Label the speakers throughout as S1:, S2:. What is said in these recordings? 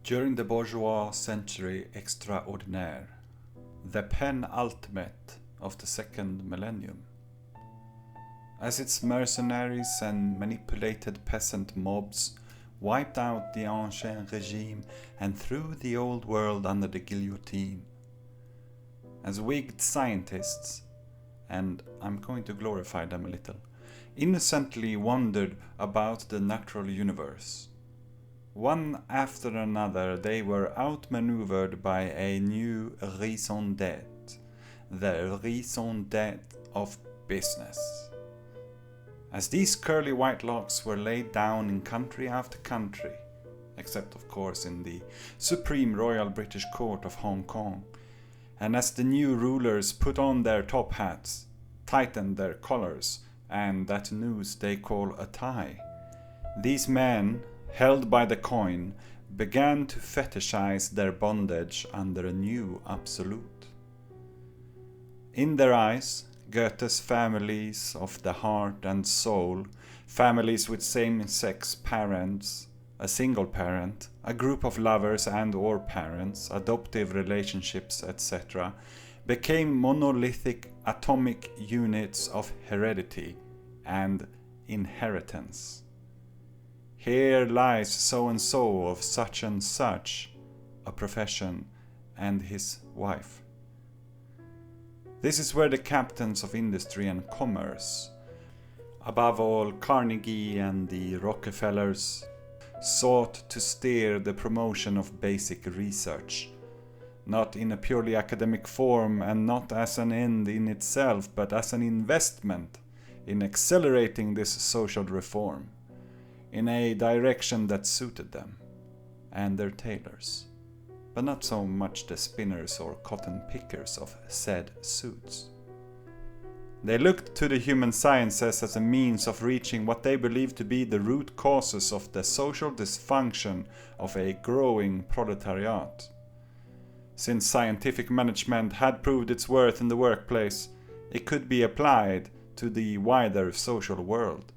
S1: During the bourgeois century extraordinaire, the penultimate of the second millennium, as its mercenaries and manipulated peasant mobs wiped out the ancien regime and threw the old world under the guillotine, as wigged scientists, and I'm going to glorify them a little, innocently wandered about the natural universe. One after another they were outmaneuvered by a new raison d'être, the raison d'être of business. As these curly white locks were laid down in country after country, except of course in the Supreme Royal British Court of Hong Kong, and as the new rulers put on their top hats, tightened their collars, and that noose they call a tie, these men, held by the coin, began to fetishize their bondage under a new absolute. In their eyes, Goethe's families of the heart and soul, families with same-sex parents, a single parent, a group of lovers and or parents, adoptive relationships, etc., became monolithic atomic units of heredity and inheritance. Here lies so-and-so of such and such, a profession, and his wife. This is where the captains of industry and commerce, above all Carnegie and the Rockefellers, sought to steer the promotion of basic research, not in a purely academic form and not as an end in itself, but as an investment in accelerating this social reform, in a direction that suited them and their tailors, but not so much the spinners or cotton pickers of said suits. They looked to the human sciences as a means of reaching what they believed to be the root causes of the social dysfunction of a growing proletariat. Since scientific management had proved its worth in the workplace, it could be applied to the wider social world.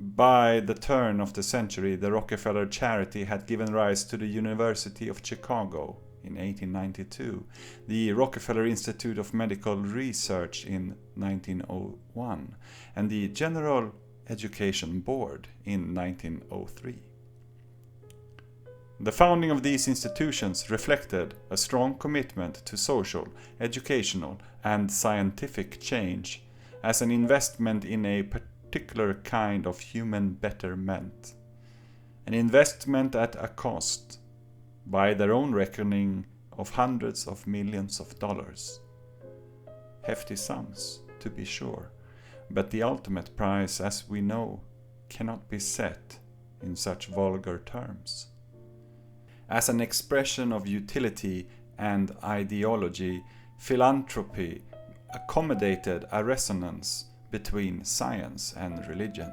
S1: By the turn of the century, the Rockefeller Charity had given rise to the University of Chicago in 1892, the Rockefeller Institute of Medical Research in 1901, and the General Education Board in 1903. The founding of these institutions reflected a strong commitment to social, educational, and scientific change as an investment in a particular kind of human betterment, an investment at a cost, by their own reckoning, of hundreds of millions of dollars. Hefty sums, to be sure, but the ultimate price, as we know, cannot be set in such vulgar terms. As an expression of utility and ideology, philanthropy accommodated a resonance between science and religion.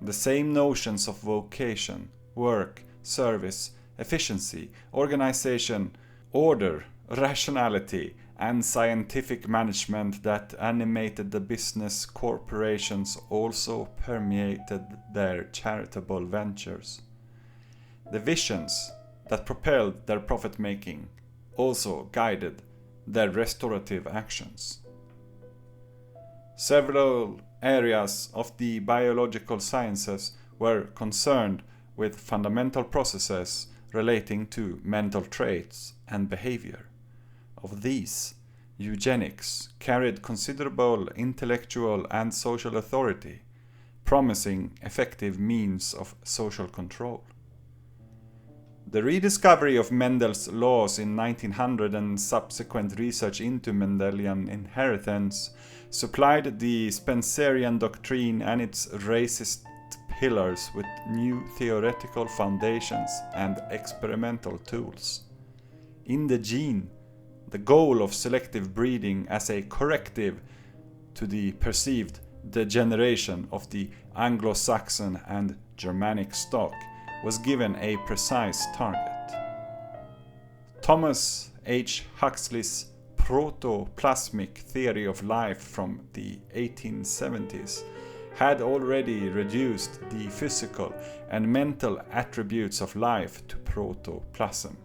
S1: The same notions of vocation, work, service, efficiency, organization, order, rationality, and scientific management that animated the business corporations also permeated their charitable ventures. The visions that propelled their profit-making also guided their restorative actions. Several areas of the biological sciences were concerned with fundamental processes relating to mental traits and behavior. Of these, eugenics carried considerable intellectual and social authority, promising effective means of social control. The rediscovery of Mendel's laws in 1900 and subsequent research into Mendelian inheritance supplied the Spencerian doctrine and its racist pillars with new theoretical foundations and experimental tools. In the gene, the goal of selective breeding as a corrective to the perceived degeneration of the Anglo-Saxon and Germanic stock was given a precise target. Thomas H. Huxley's protoplasmic theory of life from the 1870s had already reduced the physical and mental attributes of life to protoplasm.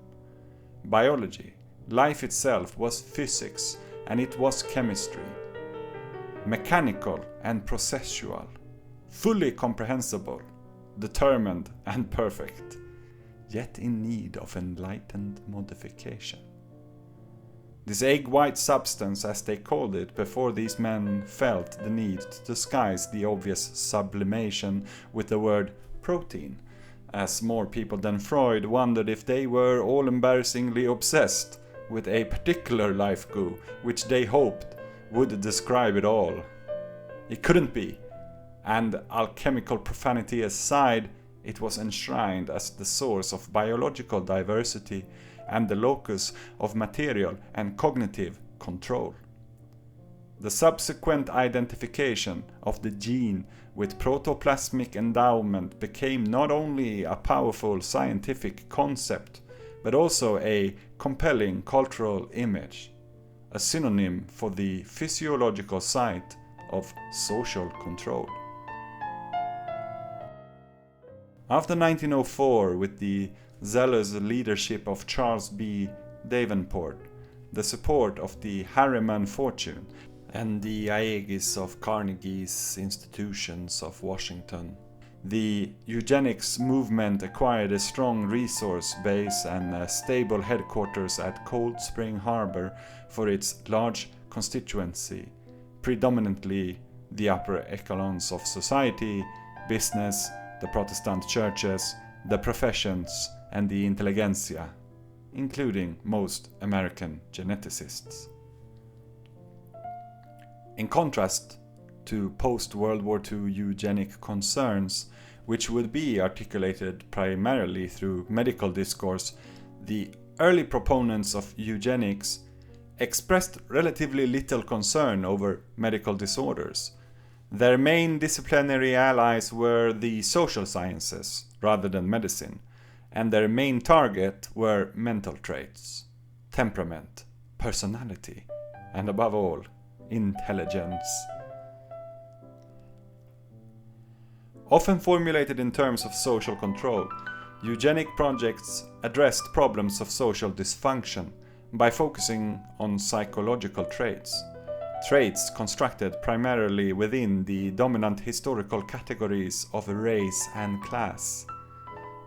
S1: Biology, life itself, was physics, and it was chemistry. Mechanical and processual, fully comprehensible, determined and perfect, yet in need of enlightened modification. This egg-white substance, as they called it before these men felt the need to disguise the obvious sublimation with the word protein, as more people than Freud wondered if they were all embarrassingly obsessed with a particular life goo, which they hoped would describe it all. It couldn't be, and alchemical profanity aside, it was enshrined as the source of biological diversity and the locus of material and cognitive control. The subsequent identification of the gene with protoplasmic endowment became not only a powerful scientific concept, but also a compelling cultural image, a synonym for the physiological site of social control. After 1904, with the zealous leadership of Charles B. Davenport, the support of the Harriman fortune, and the aegis of Carnegie's institutions of Washington, the eugenics movement acquired a strong resource base and a stable headquarters at Cold Spring Harbor for its large constituency, predominantly the upper echelons of society, business, the Protestant churches, the professions, and the intelligentsia, including most American geneticists. In contrast to post-World War II eugenic concerns, which would be articulated primarily through medical discourse, the early proponents of eugenics expressed relatively little concern over medical disorders. Their main disciplinary allies were the social sciences rather than medicine, and their main target were mental traits, temperament, personality, and above all, intelligence. Often formulated in terms of social control, eugenic projects addressed problems of social dysfunction by focusing on psychological traits constructed primarily within the dominant historical categories of race and class.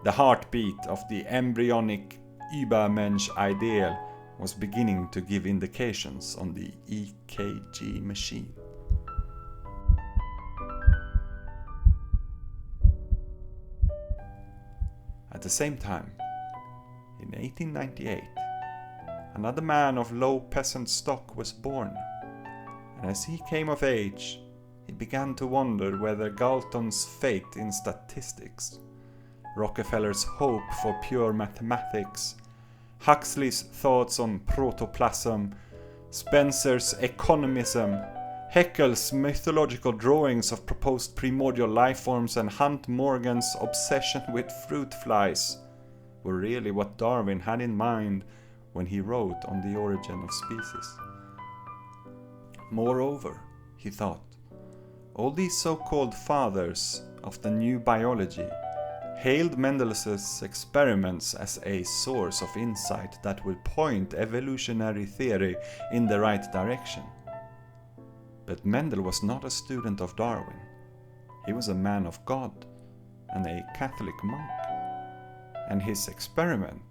S1: The heartbeat of the embryonic Übermensch ideal was beginning to give indications on the EKG machine. At the same time, in 1898, another man of low peasant stock was born, and as he came of age, he began to wonder whether Galton's fate in statistics, Rockefeller's hope for pure mathematics, Huxley's thoughts on protoplasm, Spencer's economism, Haeckel's mythological drawings of proposed primordial lifeforms, and Hunt Morgan's obsession with fruit flies were really what Darwin had in mind when he wrote on the origin of species. Moreover, he thought, all these so-called fathers of the new biology hailed Mendel's experiments as a source of insight that would point evolutionary theory in the right direction. But Mendel was not a student of Darwin. He was a man of God and a Catholic monk, and his experiment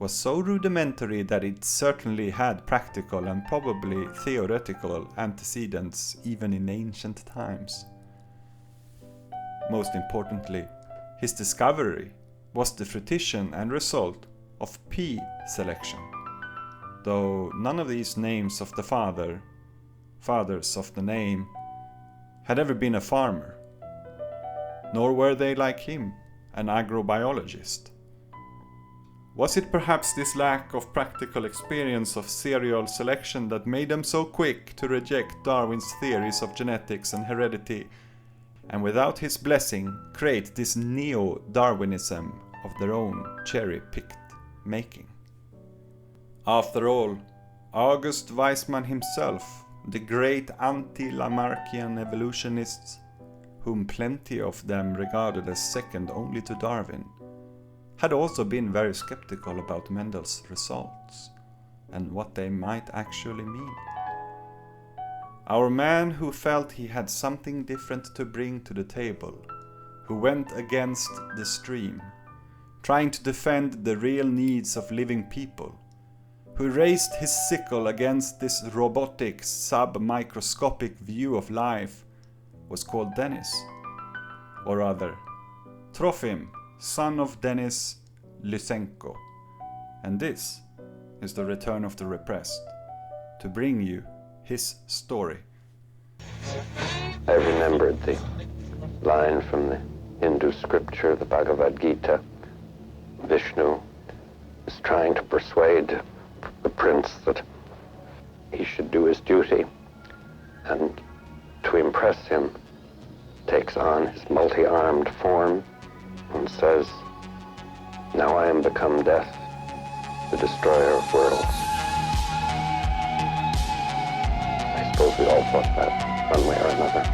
S1: was so rudimentary that it certainly had practical and probably theoretical antecedents even in ancient times. Most importantly, his discovery was the fruition and result of P selection, though none of these names of the fathers of the name, had ever been a farmer, nor were they like him, an agrobiologist. Was it perhaps this lack of practical experience of serial selection that made them so quick to reject Darwin's theories of genetics and heredity, and without his blessing create this neo-Darwinism of their own cherry-picked making? After all, August Weismann himself, the great anti-Lamarckian evolutionist, whom plenty of them regarded as second only to Darwin, had also been very skeptical about Mendel's results and what they might actually mean. Our man who felt he had something different to bring to the table, who went against the stream, trying to defend the real needs of living people, who raised his sickle against this robotic, sub-microscopic view of life, was called Denis, or rather, Trofim, son of Denis Lysenko. And this is the return of the Repressed, to bring you his story.
S2: I remembered the line from the Hindu scripture, the Bhagavad Gita. Vishnu is trying to persuade the prince that he should do his duty, and to impress him takes on his multi-armed form and says, "Now I am become death, the destroyer of worlds." I suppose we all thought that one way or another.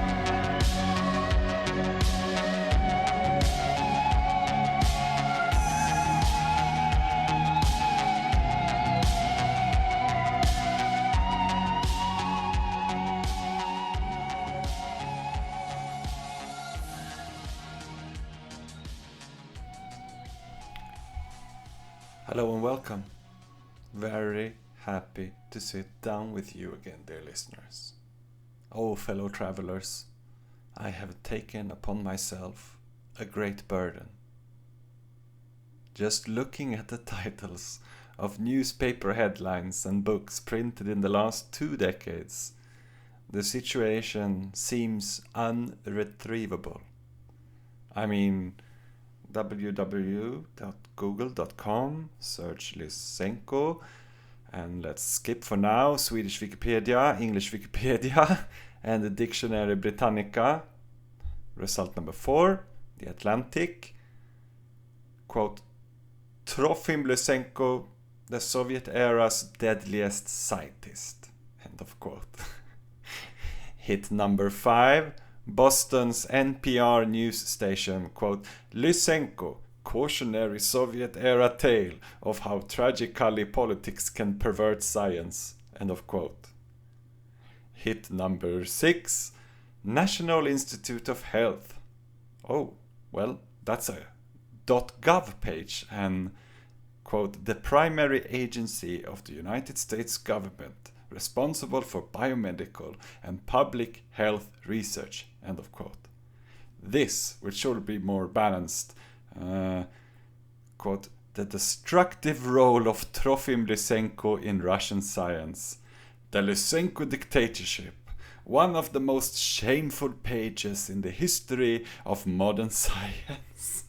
S1: Hello and welcome. Very happy to sit down with you again, dear listeners. Oh, fellow travelers, I have taken upon myself a great burden. Just looking at the titles of newspaper headlines and books printed in the last 2 decades, the situation seems unretrievable. I mean, www.google.com, search Lysenko, and let's skip for now Swedish Wikipedia, English Wikipedia, and the Dictionary Britannica. Result number 4, The Atlantic. Quote, Trofim Lysenko, the Soviet era's deadliest scientist. End of quote. Hit number 5, Boston's NPR news station, quote, Lysenko, cautionary Soviet-era tale of how tragically politics can pervert science, end of quote. Hit number 6, National Institute of Health. Oh, well, that's a .gov page, and, quote, the primary agency of the United States government responsible for biomedical and public health research, end of quote. This, which should be more balanced, quote, the destructive role of Trofim Lysenko in Russian science, the Lysenko dictatorship, one of the most shameful pages in the history of modern science,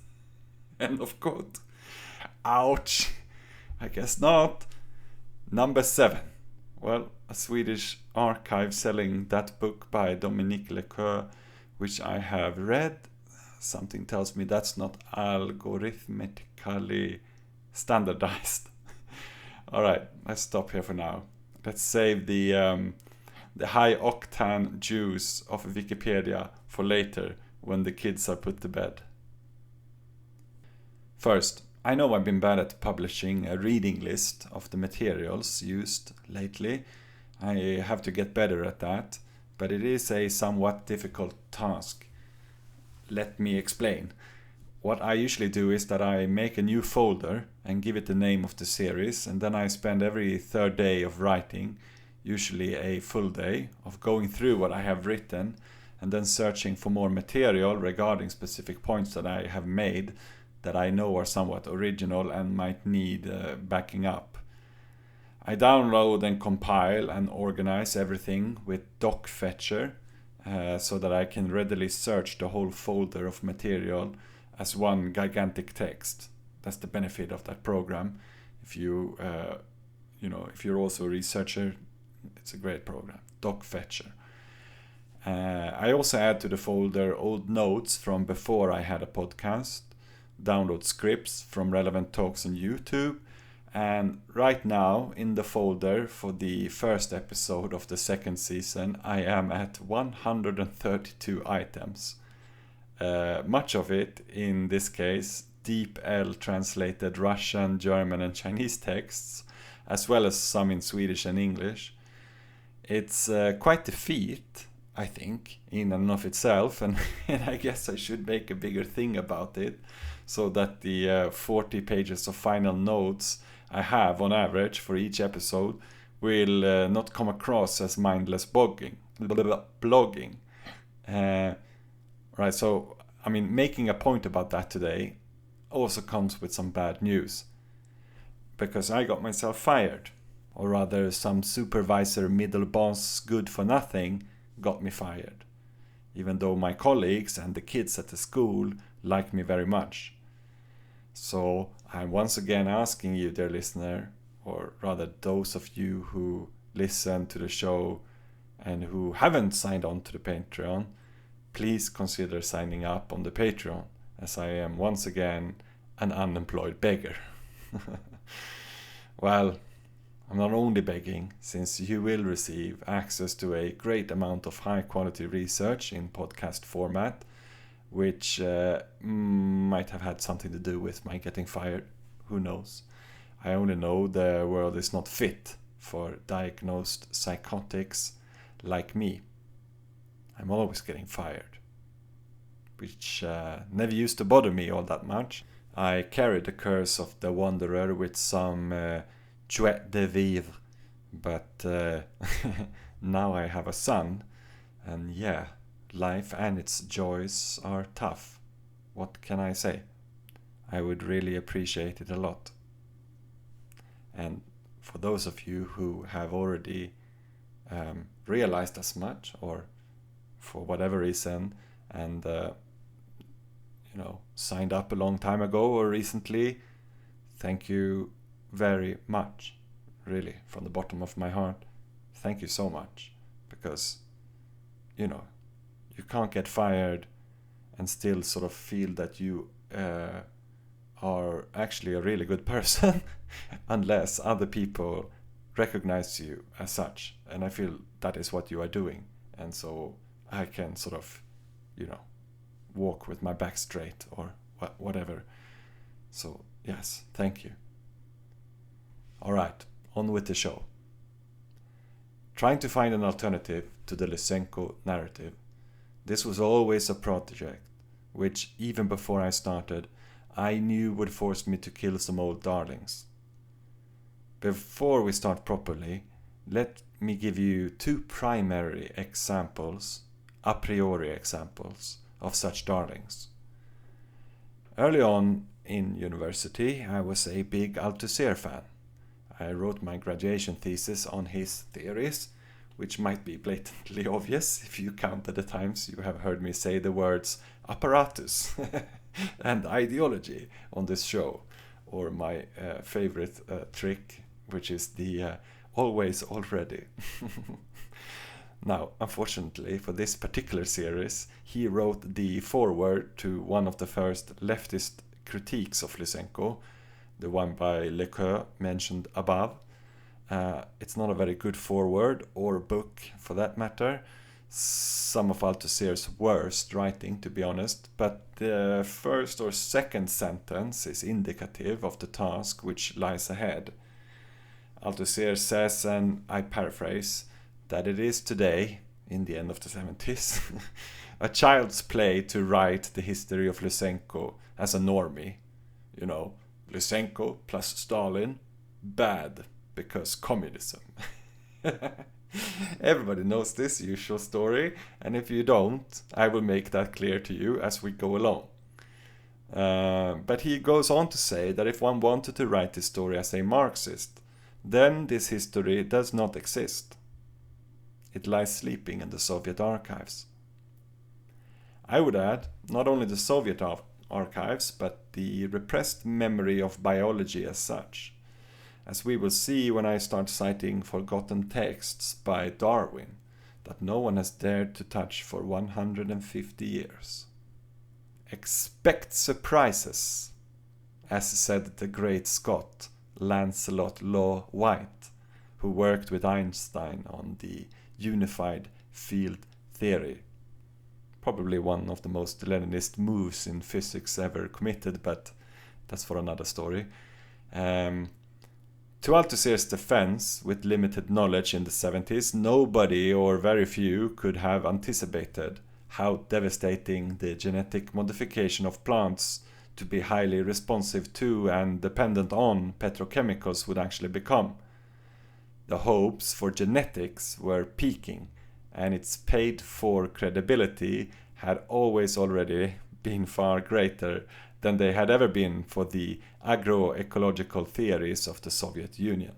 S1: end of quote. Ouch, I guess not. Number 7. Well, a Swedish archive selling that book by Dominique Lequeux, which I have read. Something tells me that's not algorithmically standardized. All right, let's stop here for now. Let's save the high octane juice of Wikipedia for later when the kids are put to bed. First, I know I've been bad at publishing a reading list of the materials used lately. I have to get better at that, but it is a somewhat difficult task. Let me explain. What I usually do is that I make a new folder and give it the name of the series, and then I spend every third day of writing, usually a full day, of going through what I have written and then searching for more material regarding specific points that I have made that I know are somewhat original and might need backing up. I download and compile and organize everything with DocFetcher so that I can readily search the whole folder of material as one gigantic text. That's the benefit of that program. If you, if you're also a researcher, it's a great program, DocFetcher. I also add to the folder old notes from before I had a podcast, download scripts from relevant talks on YouTube, and right now in the folder for the first episode of the second season I am at 132 items. much of it, in this case, Deep L translated Russian, German and Chinese texts, as well as some in Swedish and English. It's quite a feat, I think, in and of itself, and I guess I should make a bigger thing about it, so that the 40 pages of final notes I have on average for each episode will not come across as mindless blogging. Right, so, I mean, making a point about that today also comes with some bad news. Because I got myself fired. Or rather, some supervisor, middle boss, good for nothing, got me fired. Even though my colleagues and the kids at the school like me very much. So, I'm once again asking you, dear listener, or rather those of you who listen to the show and who haven't signed on to the Patreon, please consider signing up on the Patreon, as I am once again an unemployed beggar. Well, I'm not only begging, since you will receive access to a great amount of high quality research in podcast format, which might have had something to do with my getting fired. Who knows? I only know the world is not fit for diagnosed psychotics like me. I'm always getting fired, which never used to bother me all that much. I carried the curse of the wanderer with some joie de vivre, but now I have a son, and yeah, life and its joys are tough. What can I say? I would really appreciate it a lot. And for those of you who have already realized as much, or for whatever reason, and signed up a long time ago or recently, thank you very much, really, from the bottom of my heart. Thank you so much, because you can't get fired and still sort of feel that you are actually a really good person unless other people recognize you as such, and I feel that is what you are doing, and so I can sort of walk with my back straight or whatever. So yes, thank you. Alright, on with the show. Trying to find an alternative to the Lysenko narrative. This was always a project which, even before I started, I knew would force me to kill some old darlings. Before we start properly, let me give you two primary examples, a priori examples, of such darlings. Early on in university, I was a big Althusser fan. I wrote my graduation thesis on his theories, which might be blatantly obvious if you counted the times you have heard me say the words apparatus and ideology on this show, or my favorite trick, which is the always already. Now, unfortunately for this particular series, he wrote the foreword to one of the first leftist critiques of Lysenko, the one by Lequeux mentioned above. It's not a very good foreword, or book for that matter. Some of Althusser's worst writing, to be honest, but the first or second sentence is indicative of the task which lies ahead. Althusser says, and I paraphrase, that it is today, in the end of the 70s, a child's play to write the history of Lysenko as a normie. Lysenko plus Stalin, bad, because communism. Everybody knows this usual story, and if you don't, I will make that clear to you as we go along. But he goes on to say that if one wanted to write this story as a Marxist, then this history does not exist. It lies sleeping in the Soviet archives. I would add, not only the Soviet archives, but the repressed memory of biology as such, as we will see when I start citing forgotten texts by Darwin that no one has dared to touch for 150 years. Expect surprises, as said the great Scot Lancelot Law White, who worked with Einstein on the unified field theory. Probably one of the most Leninist moves in physics ever committed, but that's for another story. To Althusser's defense, with limited knowledge in the 70s, nobody or very few could have anticipated how devastating the genetic modification of plants to be highly responsive to and dependent on petrochemicals would actually become. The hopes for genetics were peaking, and its paid-for credibility had always already been far greater than they had ever been for the agroecological theories of the Soviet Union.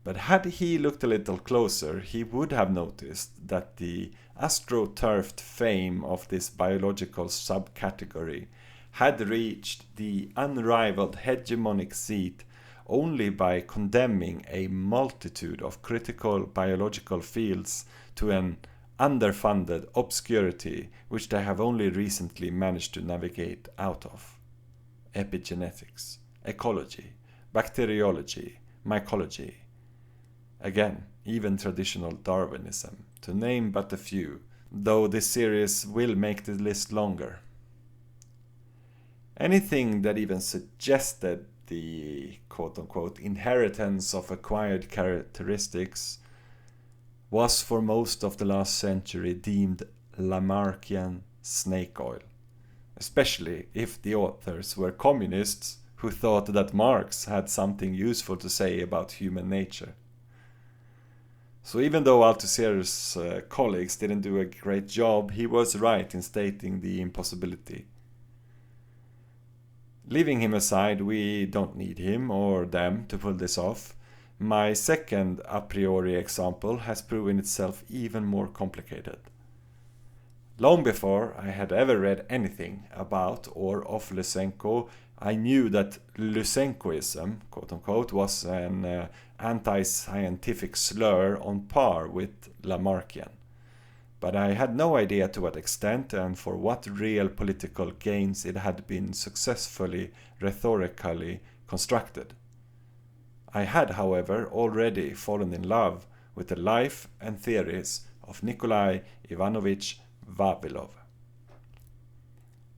S1: But had he looked a little closer, he would have noticed that the astroturfed fame of this biological subcategory had reached the unrivaled hegemonic seat only by condemning a multitude of critical biological fields to an underfunded obscurity which they have only recently managed to navigate out of. Epigenetics, ecology, bacteriology, mycology. Again, even traditional Darwinism, to name but a few, though this series will make the list longer. Anything that even suggested the quote-unquote inheritance of acquired characteristics was for most of the last century deemed Lamarckian snake oil, especially if the authors were communists who thought that Marx had something useful to say about human nature. So even though Althusser's colleagues didn't do a great job, he was right in stating the impossibility. Leaving him aside, we don't need him or them to pull this off. My second a priori example has proven itself even more complicated. Long before I had ever read anything about or of Lysenko, I knew that Lysenkoism, quote-unquote, was an anti-scientific slur on par with Lamarckian. But I had no idea to what extent and for what real political gains it had been successfully rhetorically constructed. I had, however, already fallen in love with the life and theories of Nikolai Ivanovich Vavilov.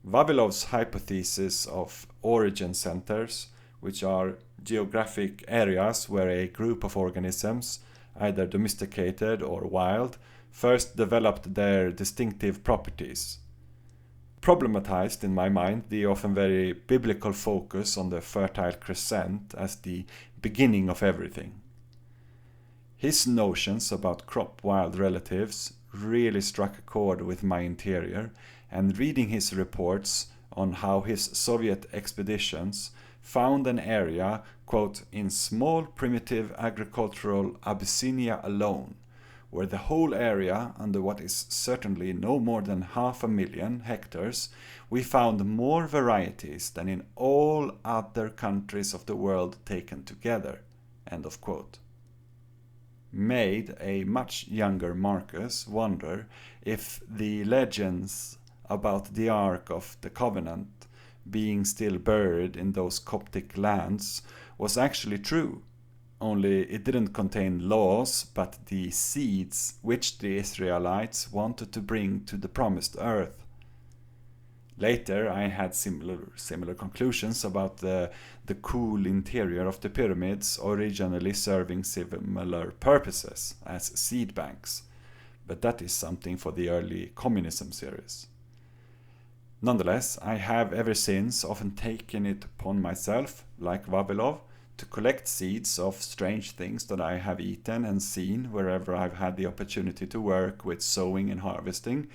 S1: Vavilov's hypothesis of origin centers, which are geographic areas where a group of organisms, either domesticated or wild, first developed their distinctive properties, problematized in my mind the often very biblical focus on the Fertile Crescent as the beginning of everything. His notions about crop-wild relatives really struck a chord with my interior, and reading his reports on how his Soviet expeditions found an area, quote, in small primitive agricultural Abyssinia alone, where the whole area, under what is certainly no more than 500,000 hectares, we found more varieties than in all other countries of the world taken together, end of quote. Made a much younger Marcus wonder if the legends about the Ark of the Covenant being still buried in those Coptic lands was actually true. Only it didn't contain laws, but the seeds which the Israelites wanted to bring to the promised earth. Later, I had similar conclusions about the cool interior of the pyramids, originally serving similar purposes as seed banks, but that is something for the early communism series. Nonetheless, I have ever since often taken it upon myself, like Vavilov, to collect seeds of strange things that I have eaten and seen wherever I've had the opportunity to work with sowing and harvesting.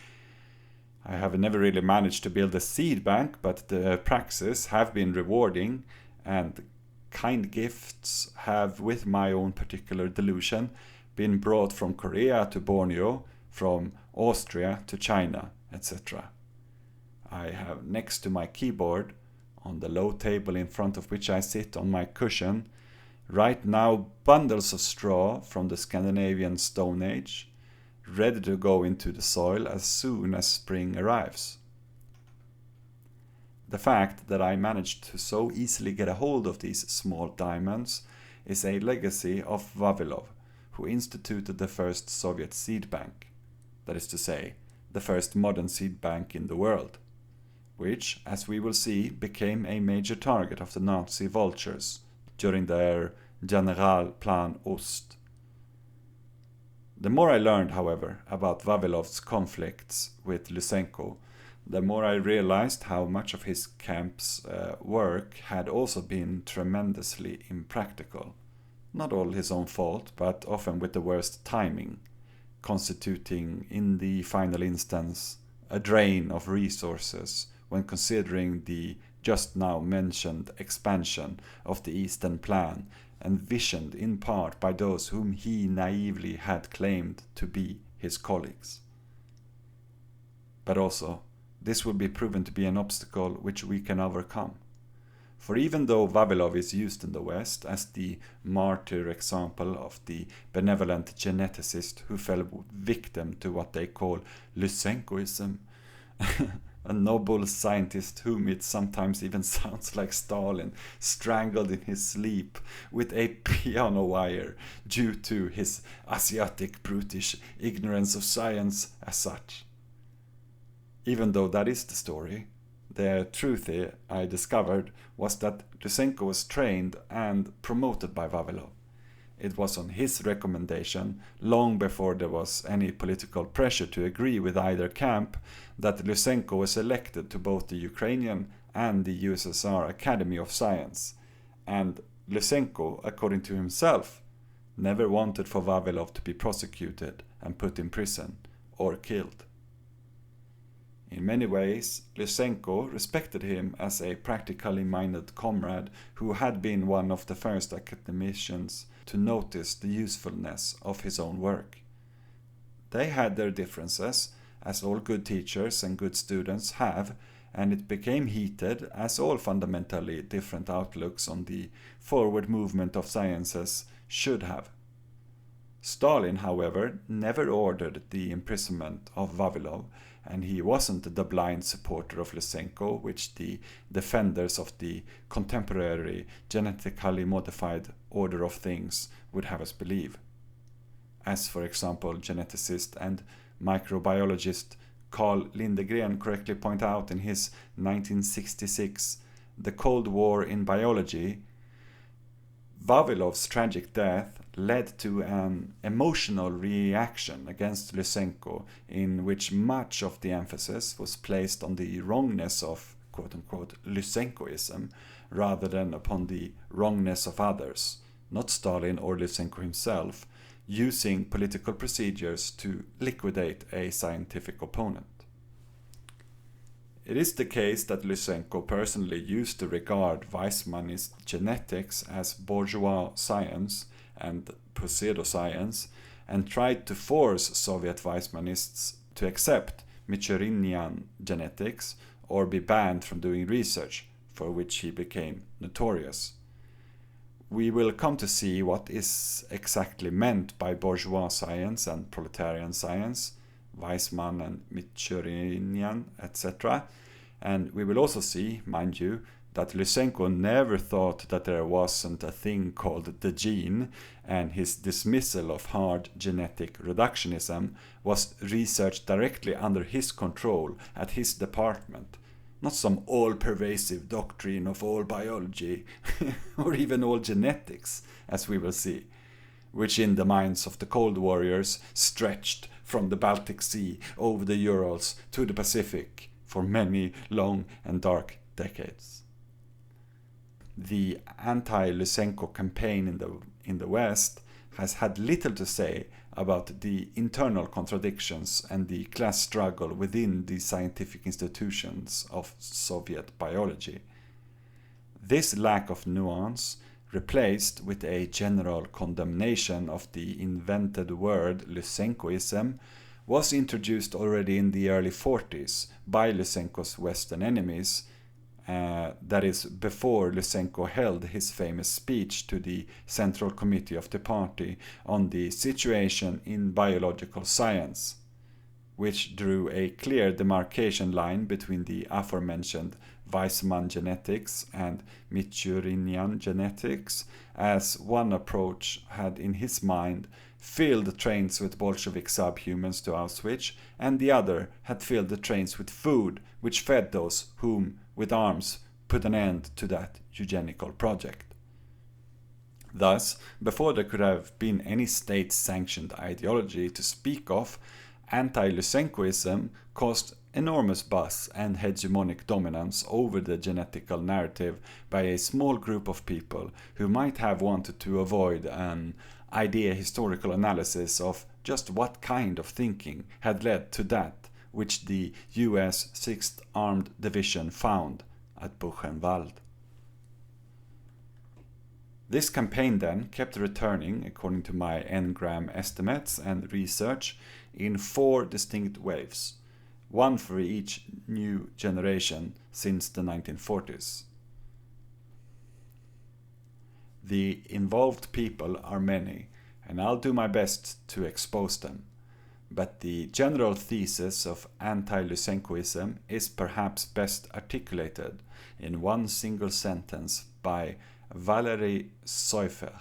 S1: I have never really managed to build a seed bank, but the praxis have been rewarding, and kind gifts have, with my own particular delusion, been brought from Korea to Borneo, from Austria to China, etc. I have next to my keyboard, on the low table in front of which I sit on my cushion, right now bundles of straw from the Scandinavian Stone Age, ready to go into the soil as soon as spring arrives. The fact that I managed to so easily get a hold of these small diamonds is a legacy of Vavilov, who instituted the first Soviet seed bank. That is to say, the first modern seed bank in the world, which, as we will see, became a major target of the Nazi vultures during their Generalplan Ost. The more I learned, however, about Vavilov's conflicts with Lysenko, the more I realized how much of his camp's work had also been tremendously impractical. Not all his own fault, but often with the worst timing, constituting, in the final instance, a drain of resources when considering the just now mentioned expansion of the Eastern Plan, envisioned in part by those whom he naively had claimed to be his colleagues. But also, this will be proven to be an obstacle which we can overcome. For even though Vavilov is used in the West as the martyr example of the benevolent geneticist who fell victim to what they call Lysenkoism, a noble scientist whom it sometimes even sounds like Stalin strangled in his sleep with a piano wire due to his Asiatic brutish ignorance of science as such. Even though that is the story, the truth I discovered was that Lysenko was trained and promoted by Vavilov. It was on his recommendation, long before there was any political pressure to agree with either camp, that Lysenko was elected to both the Ukrainian and the USSR Academy of Science. And Lysenko, according to himself, never wanted for Vavilov to be prosecuted and put in prison or killed. In many ways, Lysenko respected him as a practically minded comrade who had been one of the first academicians to notice the usefulness of his own work. They had their differences, as all good teachers and good students have, and it became heated, as all fundamentally different outlooks on the forward movement of sciences should have. Stalin, however, never ordered the imprisonment of Vavilov, and he wasn't the blind supporter of Lysenko, which the defenders of the contemporary genetically modified order of things would have us believe. As, for example, geneticist and microbiologist Carl Lindegren correctly pointed out in his 1966 The Cold War in Biology, Vavilov's tragic death led to an emotional reaction against Lysenko, in which much of the emphasis was placed on the wrongness of quote-unquote Lysenkoism rather than upon the wrongness of others, not Stalin or Lysenko himself, using political procedures to liquidate a scientific opponent. It is the case that Lysenko personally used to regard Weizmannist genetics as bourgeois science and pseudoscience, and tried to force Soviet Weizmannists to accept Michurinian genetics or be banned from doing research, for which he became notorious. We will come to see what is exactly meant by bourgeois science and proletarian science, Weizmann and Michurinian, etc. And we will also see, mind you, that Lysenko never thought that there wasn't a thing called the gene, and his dismissal of hard genetic reductionism was researched directly under his control at his department, not some all-pervasive doctrine of all biology, or even all genetics, as we will see, which in the minds of the Cold Warriors stretched from the Baltic Sea over the Urals to the Pacific for many long and dark decades. The anti-Lysenko campaign in the West has had little to say about the internal contradictions and the class struggle within the scientific institutions of Soviet biology. This lack of nuance, replaced with a general condemnation of the invented word Lysenkoism, was introduced already in the early 40s by Lysenko's Western enemies, that is, before Lysenko held his famous speech to the Central Committee of the party on the situation in biological science, which drew a clear demarcation line between the aforementioned Weizmann genetics and Michurinian genetics, as one approach had in his mind filled the trains with Bolshevik subhumans to Auschwitz, and the other had filled the trains with food, which fed those whom, with arms, put an end to that eugenical project. Thus, before there could have been any state-sanctioned ideology to speak of, anti-Lysenkoism caused enormous buzz and hegemonic dominance over the genetical narrative by a small group of people who might have wanted to avoid an idea historical analysis of just what kind of thinking had led to that which the US 6th Armed Division found at Buchenwald. This campaign then kept returning, according to my n-gram estimates and research, in 4 distinct waves, one for each new generation since the 1940s. The involved people are many, and I'll do my best to expose them, but the general thesis of anti-Lysenkoism is perhaps best articulated in one single sentence by Valery Soifer,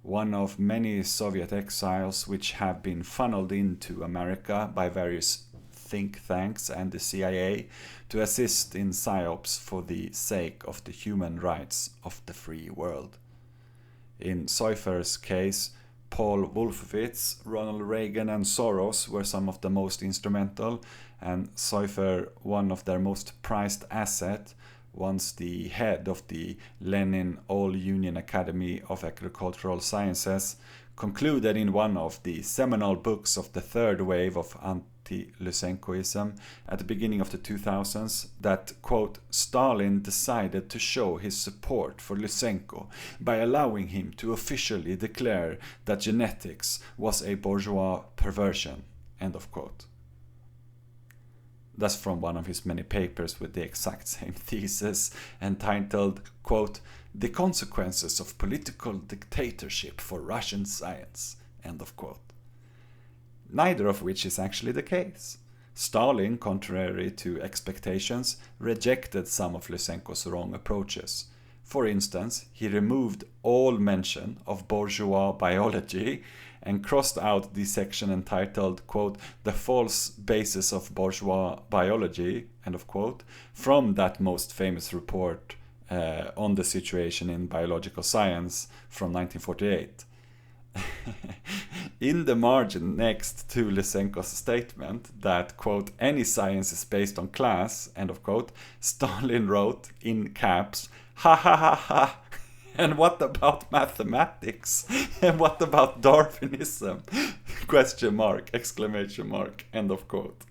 S1: one of many Soviet exiles which have been funneled into America by various think tanks and the CIA to assist in psyops for the sake of the human rights of the free world. In Soifer's case, Paul Wolfowitz, Ronald Reagan and Soros were some of the most instrumental, and Soifer one of their most prized assets, once the head of the Lenin All-Union Academy of Agricultural Sciences, concluded in one of the seminal books of the third wave of anti-Lysenkoism at the beginning of the 2000s that, quote, Stalin decided to show his support for Lysenko by allowing him to officially declare that genetics was a bourgeois perversion, end of quote. That's from one of his many papers with the exact same thesis, entitled, quote, The Consequences of Political Dictatorship for Russian Science, end of quote. Neither of which is actually the case. Stalin, contrary to expectations, rejected some of Lysenko's wrong approaches. For instance, he removed all mention of bourgeois biology and crossed out the section entitled, quote, The False Basis of Bourgeois Biology, end of quote, from that most famous report on the situation in biological science from 1948. In the margin next to Lysenko's statement that, quote, any science is based on class, end of quote, Stalin wrote, in caps, ha ha ha ha, and what about mathematics? And what about Darwinism? Question mark, exclamation mark, end of quote.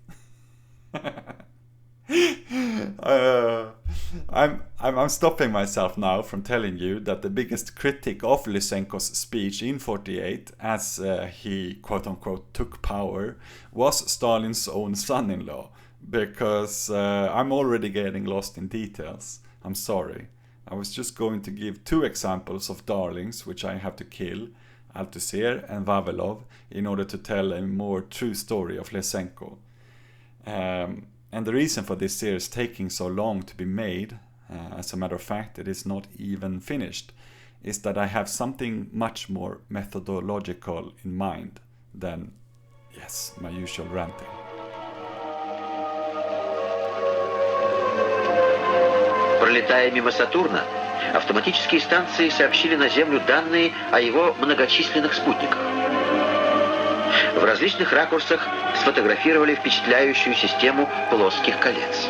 S1: I'm stopping myself now from telling you that the biggest critic of Lysenko's speech in 48, as he quote-unquote took power, was Stalin's own son-in-law, because I'm already getting lost in details. I'm sorry. I was just going to give 2 examples of darlings which I have to kill, Althusser and Vavilov, in order to tell a more true story of Lysenko. And the reason for this series taking so long to be made, as a matter of fact it is not even finished, is that I have something much more methodological in mind than, yes, my usual ranting.
S3: Пролетая мимо Сатурна, автоматические станции сообщили на Землю данные о его многочисленных спутниках. В различных ракурсах сфотографировали впечатляющую систему плоских колец.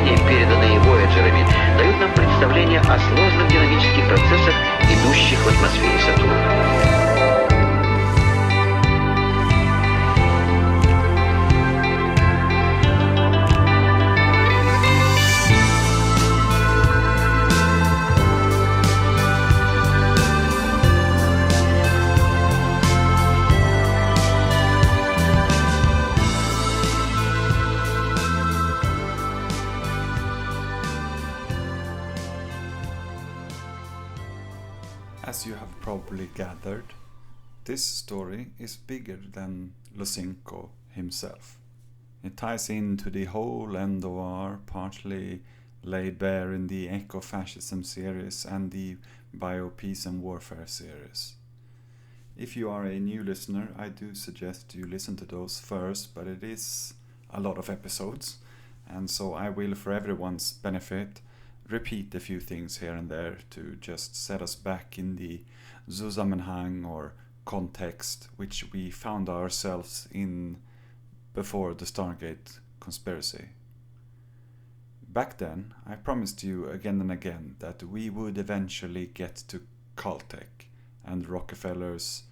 S3: изображения, переданные вояджерами, дают нам представление о сложных динамических процессах, идущих в атмосфере Сатурна.
S1: As you have probably gathered, this story is bigger than Lysenko himself. It ties into the whole end of war, partly laid bare in the Ekofascism series and the Bio, Peace and Warfare series. If you are a new listener, I do suggest you listen to those first, but it is a lot of episodes, and so I will, for everyone's benefit, repeat a few things here and there to just set us back in the Zusammenhang or context which we found ourselves in before the Stargate conspiracy. Back then, I promised you again and again that we would eventually get to Caltech and Rockefeller's,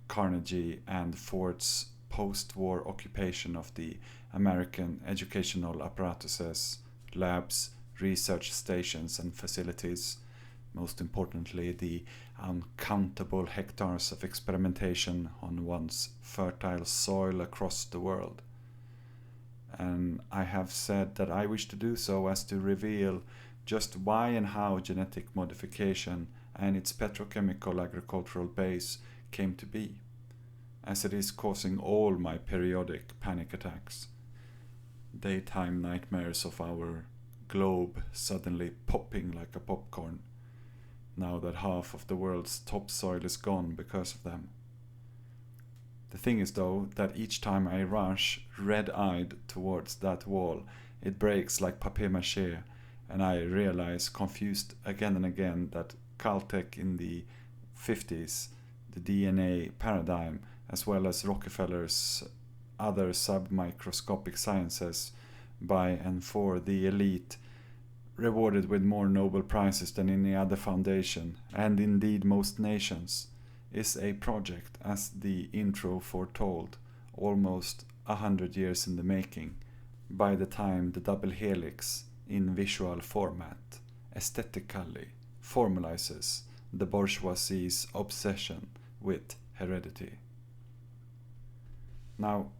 S1: Carnegie and Ford's post-war occupation of the American educational apparatuses, labs, research stations and facilities, most importantly the uncountable hectares of experimentation on once fertile soil across the world. And I have said that I wish to do so as to reveal just why and how genetic modification and its petrochemical agricultural base came to be, as it is causing all my periodic panic attacks, daytime nightmares of our globe suddenly popping like a popcorn, now that half of the world's topsoil is gone because of them. The thing is though, that each time I rush red-eyed towards that wall, it breaks like papier-mâché, and I realize, confused again and again, that Caltech in the 50s, the DNA paradigm, as well as Rockefeller's other submicroscopic sciences, by and for the elite, rewarded with more Nobel Prizes than any other foundation, and indeed most nations, is a project, as the intro foretold, almost 100 years in the making, by the time the double helix, in visual format, aesthetically formalizes the bourgeoisie's obsession with heredity. Now,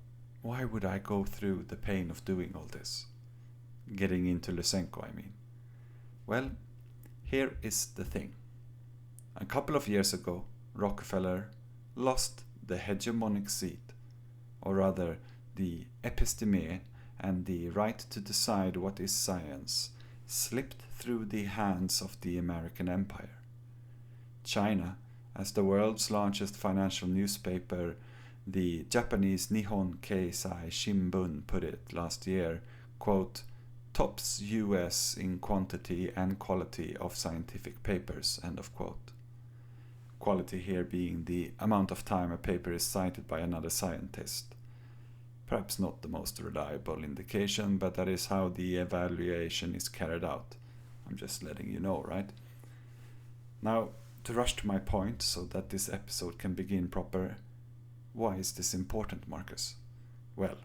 S1: why would I go through the pain of doing all this? Getting into Lysenko, I mean. Well, here is the thing. A couple of years ago, Rockefeller lost the hegemonic seat, or rather the episteme and the right to decide what is science, slipped through the hands of the American empire. China, as the world's largest financial newspaper, the Japanese Nihon Keizai Shimbun, put it last year, quote, tops US in quantity and quality of scientific papers, end of quote. Quality here being the amount of time a paper is cited by another scientist. Perhaps not the most reliable indication, but that is how the evaluation is carried out. I'm just letting you know, right? Now, to rush to my point so that this episode can begin proper, why is this important, Marcus? Well,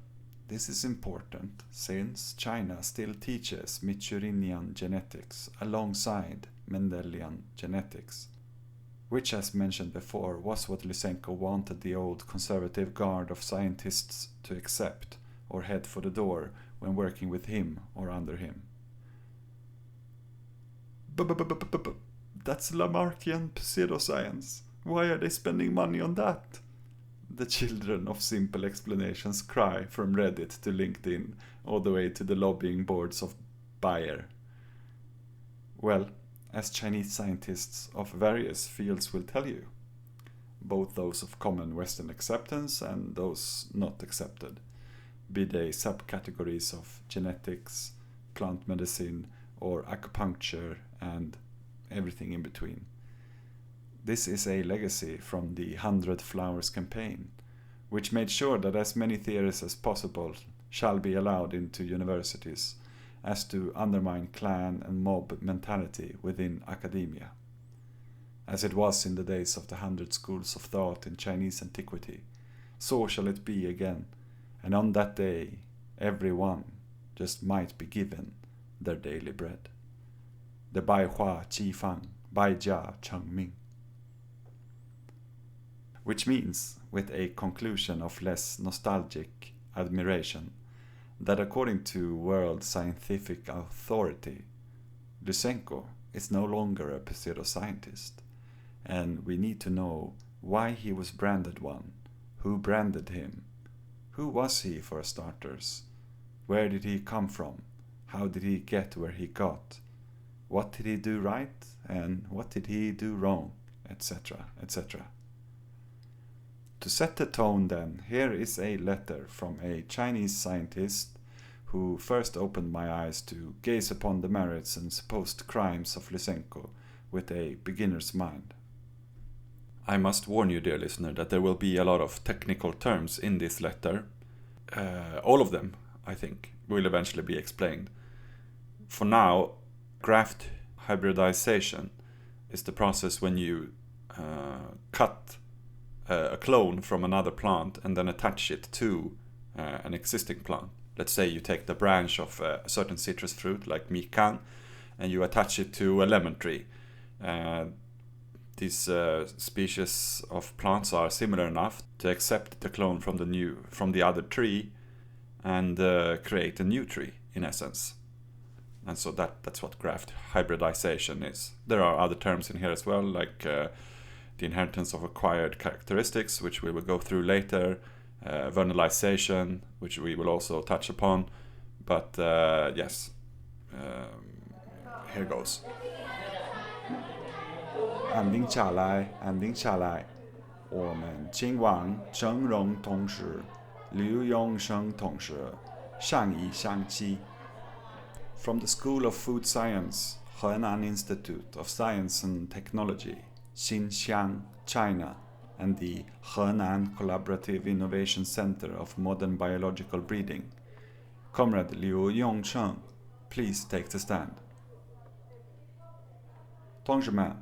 S1: this is important since China still teaches Michourinian genetics alongside Mendelian genetics, which, as mentioned before, was what Lysenko wanted the old conservative guard of scientists to accept or head for the door when working with him or under him. That's Lamarckian pseudoscience. Why are they spending money on that? The children of simple explanations cry from Reddit to LinkedIn, all the way to the lobbying boards of Bayer. Well, as Chinese scientists of various fields will tell you, both those of common Western acceptance and those not accepted, be they subcategories of genetics, plant medicine, or acupuncture, and everything in between. This is a legacy from the 100 Flowers campaign, which made sure that as many theories as possible shall be allowed into universities, as to undermine clan and mob mentality within academia. As it was in the days of the 100 schools of thought in Chinese antiquity, so shall it be again, and on that day everyone just might be given their daily bread. The Bai Hua Qi Fang, Bai Jia Cheng Ming. Which means, with a conclusion of less nostalgic admiration, that according to world scientific authority, Lysenko is no longer a pseudoscientist, and we need to know why he was branded one, who branded him, who was he for starters, where did he come from, how did he get where he got, what did he do right and what did he do wrong, etc., etc. To set the tone then, here is a letter from a Chinese scientist who first opened my eyes to gaze upon the merits and supposed crimes of Lysenko with a beginner's mind. I must warn you, dear listener, that there will be a lot of technical terms in this letter. All of them, I think, will eventually be explained. For now, graft hybridization is the process when you cut a clone from another plant and then attach it to an existing plant. Let's say you take the branch of a certain citrus fruit like mikan and you attach it to a lemon tree. These species of plants are similar enough to accept the clone from the other tree and create a new tree in essence. And so that's what graft hybridization is. There are other terms in here as well, like the inheritance of acquired characteristics, which we will go through later, vernalization, which we will also touch upon. But yes, here goes.
S4: 安定下来，安定下来。我们今晚峥嵘同时，刘永生同时，上一相期。
S1: From the School of Food Science, Henan Institute of Science and Technology, Xinjiang, China, and the Henan Collaborative Innovation Center of Modern Biological Breeding. Comrade Liu Yongsheng, please take the stand.
S4: 同志们，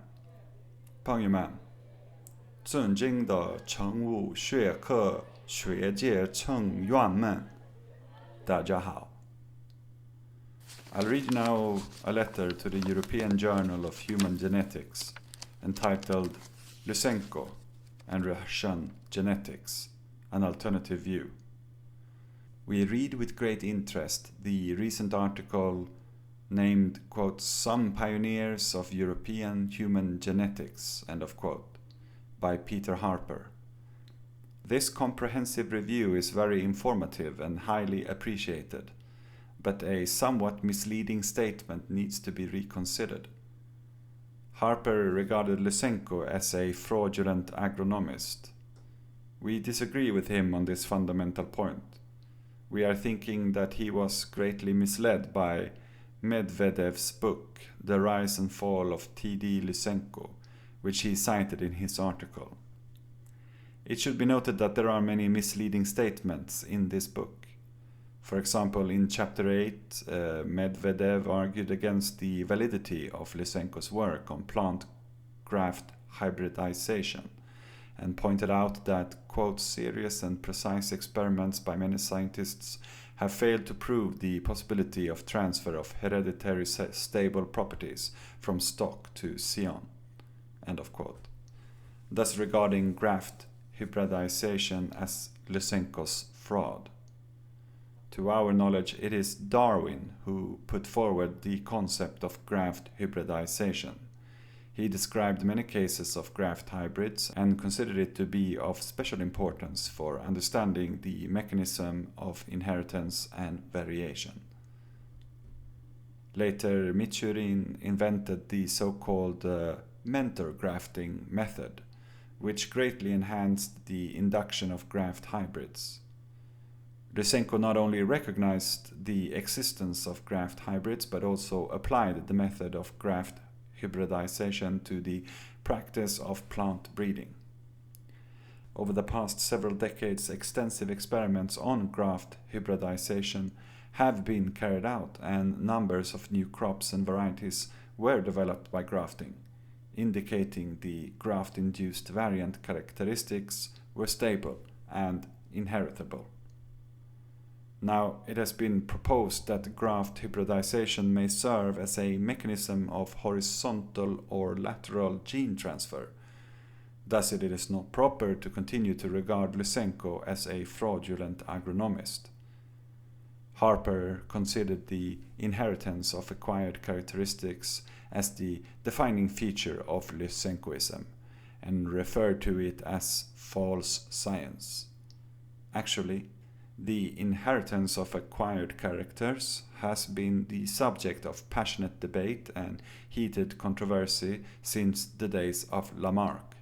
S4: 朋友们，尊敬的生物学科学界成员们，大家好。
S1: I'll read now a letter to the European Journal of Human Genetics entitled Lysenko and Russian Genetics, an Alternative View. We read with great interest the recent article named, quote, Some Pioneers of European Human Genetics, end of quote, by Peter Harper. This comprehensive review is very informative and highly appreciated, but a somewhat misleading statement needs to be reconsidered. Harper regarded Lysenko as a fraudulent agronomist. We disagree with him on this fundamental point. We are thinking that he was greatly misled by Medvedev's book, The Rise and Fall of T.D. Lysenko, which he cited in his article. It should be noted that there are many misleading statements in this book. For example, in Chapter 8, Medvedev argued against the validity of Lysenko's work on plant graft hybridization and pointed out that, quote, serious and precise experiments by many scientists have failed to prove the possibility of transfer of hereditary stable properties from stock to scion, end of quote, thus regarding graft hybridization as Lysenko's fraud. To our knowledge, it is Darwin who put forward the concept of graft hybridization. He described many cases of graft hybrids and considered it to be of special importance for understanding the mechanism of inheritance and variation. Later, Michurin invented the so-called mentor grafting method, which greatly enhanced the induction of graft hybrids. Lysenko not only recognized the existence of graft hybrids, but also applied the method of graft hybridization to the practice of plant breeding. Over the past several decades, extensive experiments on graft hybridization have been carried out, and numbers of new crops and varieties were developed by grafting, indicating the graft-induced variant characteristics were stable and inheritable. Now, it has been proposed that graft hybridization may serve as a mechanism of horizontal or lateral gene transfer. Thus, it is not proper to continue to regard Lysenko as a fraudulent agronomist. Harper considered the inheritance of acquired characteristics as the defining feature of Lysenkoism and referred to it as false science. Actually, the inheritance of acquired characters has been the subject of passionate debate and heated controversy since the days of Lamarck.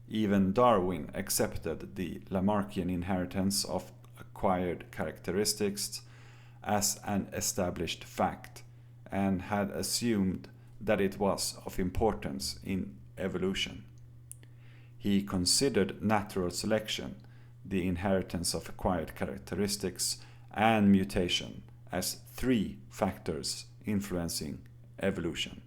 S1: Even Darwin accepted the Lamarckian inheritance of acquired characteristics as an established fact and had assumed that it was of importance in evolution. He considered natural selection, the inheritance of acquired characteristics, and mutation as three factors influencing evolution.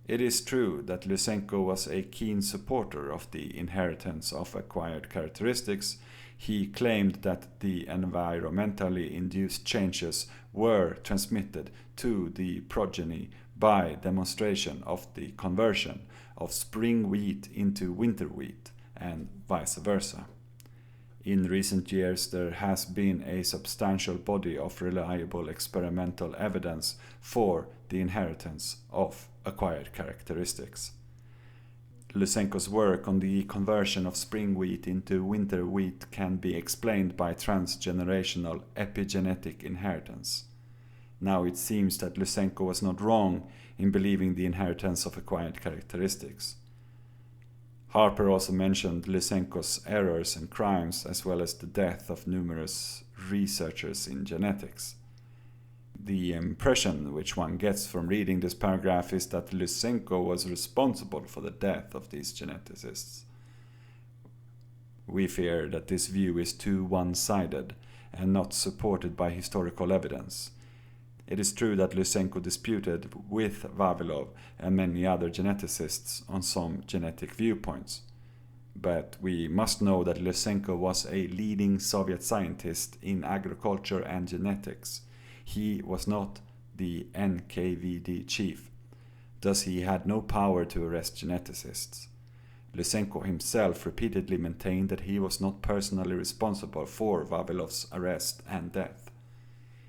S1: It is true that Lysenko was a keen supporter of the inheritance of acquired characteristics. He claimed that the environmentally induced changes were transmitted to the progeny by demonstration of the conversion of spring wheat into winter wheat and vice versa. In recent years, there has been a substantial body of reliable experimental evidence for the inheritance of acquired characteristics. Lysenko's work on the conversion of spring wheat into winter wheat can be explained by transgenerational epigenetic inheritance. Now it seems that Lysenko was not wrong in believing the inheritance of acquired characteristics. Harper also mentioned Lysenko's errors and crimes, as well as the death of numerous researchers in genetics. The impression which one gets from reading this paragraph is that Lysenko was responsible for the death of these geneticists. We fear that this view is too one-sided and not supported by historical evidence. It is true that Lysenko disputed with Vavilov and many other geneticists on some genetic viewpoints. But we must know that Lysenko was a leading Soviet scientist in agriculture and genetics. He was not the NKVD chief. Thus he had no power to arrest geneticists. Lysenko himself repeatedly maintained that he was not personally responsible for Vavilov's arrest and death.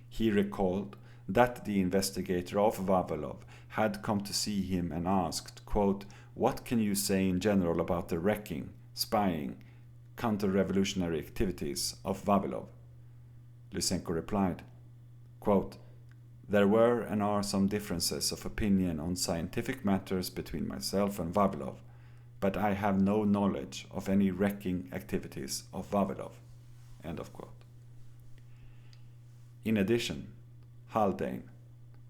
S1: He recalled that the investigator of Vavilov had come to see him and asked, quote, "What can you say in general about the wrecking, spying, counter-revolutionary activities of Vavilov?" Lysenko replied, quote, "There were and are some differences of opinion on scientific matters between myself and Vavilov, but I have no knowledge of any wrecking activities of Vavilov." End of quote. In addition, Haldane,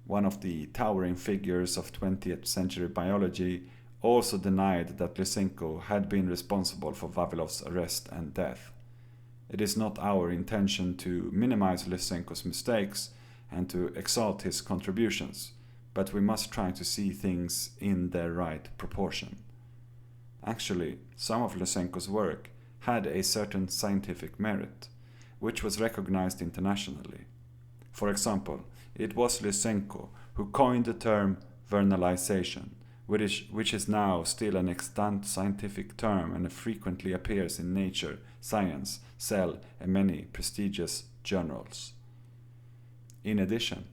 S1: one of the towering figures of 20th century biology, also denied that Lysenko had been responsible for Vavilov's arrest and death. It is not our intention to minimize Lysenko's mistakes and to exalt his contributions, but we must try to see things in their right proportion. Actually, some of Lysenko's work had a certain scientific merit, which was recognized internationally. For example, it was Lysenko who coined the term vernalization, which is now still an extant scientific term and frequently appears in Nature, Science, Cell, and many prestigious journals. In addition,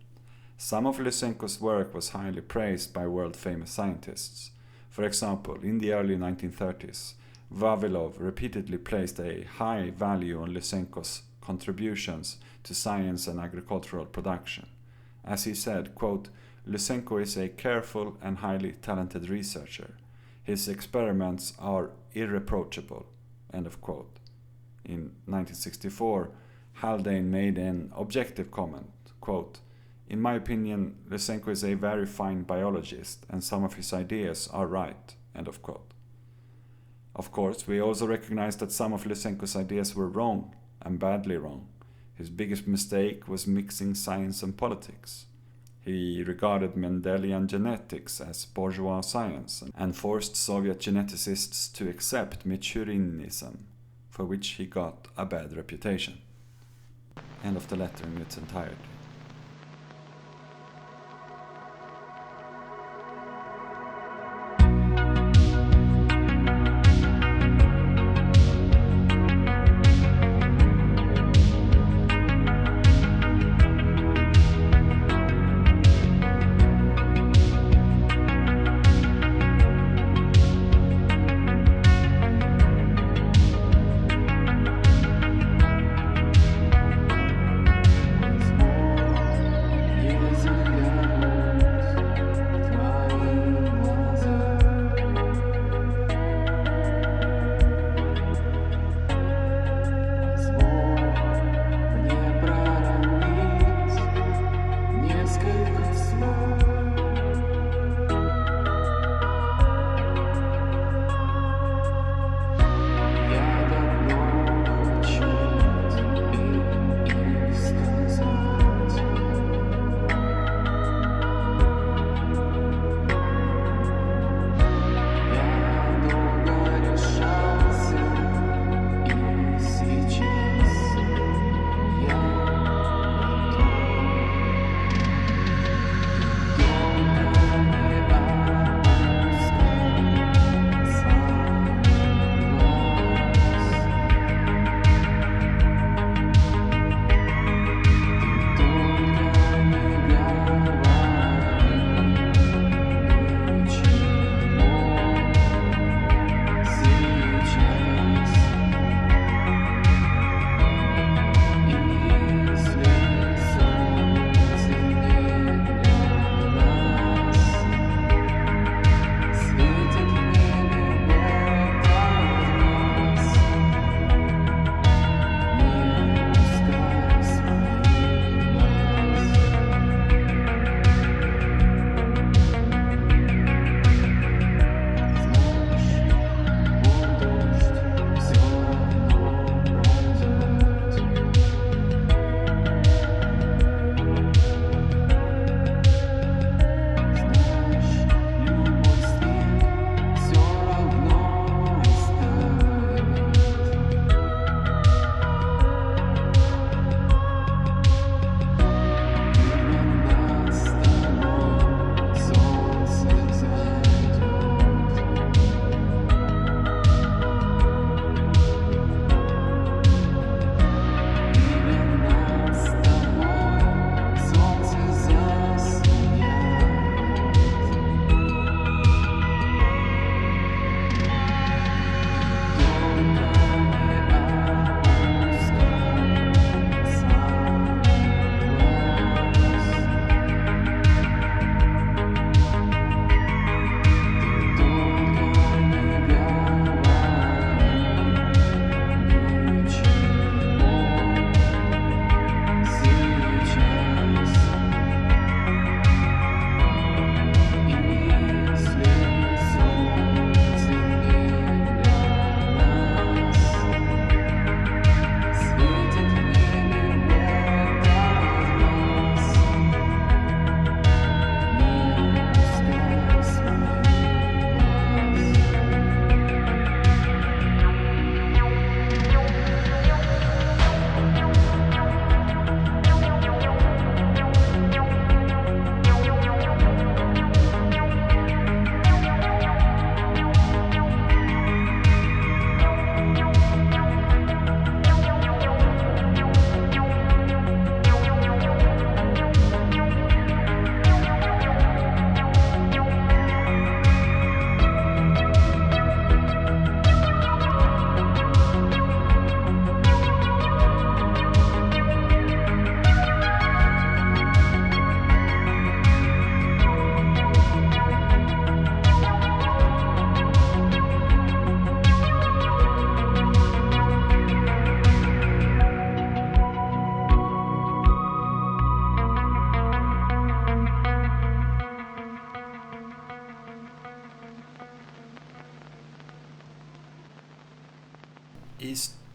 S1: some of Lysenko's work was highly praised by world-famous scientists. For example, in the early 1930s, Vavilov repeatedly placed a high value on Lysenko's contributions to science and agricultural production. As he said, quote, "Lysenko is a careful and highly talented researcher. His experiments are irreproachable." End of quote. In 1964, Haldane made an objective comment, quote, "In my opinion, Lysenko is a very fine biologist and some of his ideas are right." End of quote. Of course, we also recognize that some of Lysenko's ideas were wrong and badly wrong.
S4: His biggest mistake was mixing science and politics. He regarded Mendelian genetics as bourgeois science and forced Soviet geneticists to accept Michurinism, for which he got a bad reputation. End of the letter in its entirety.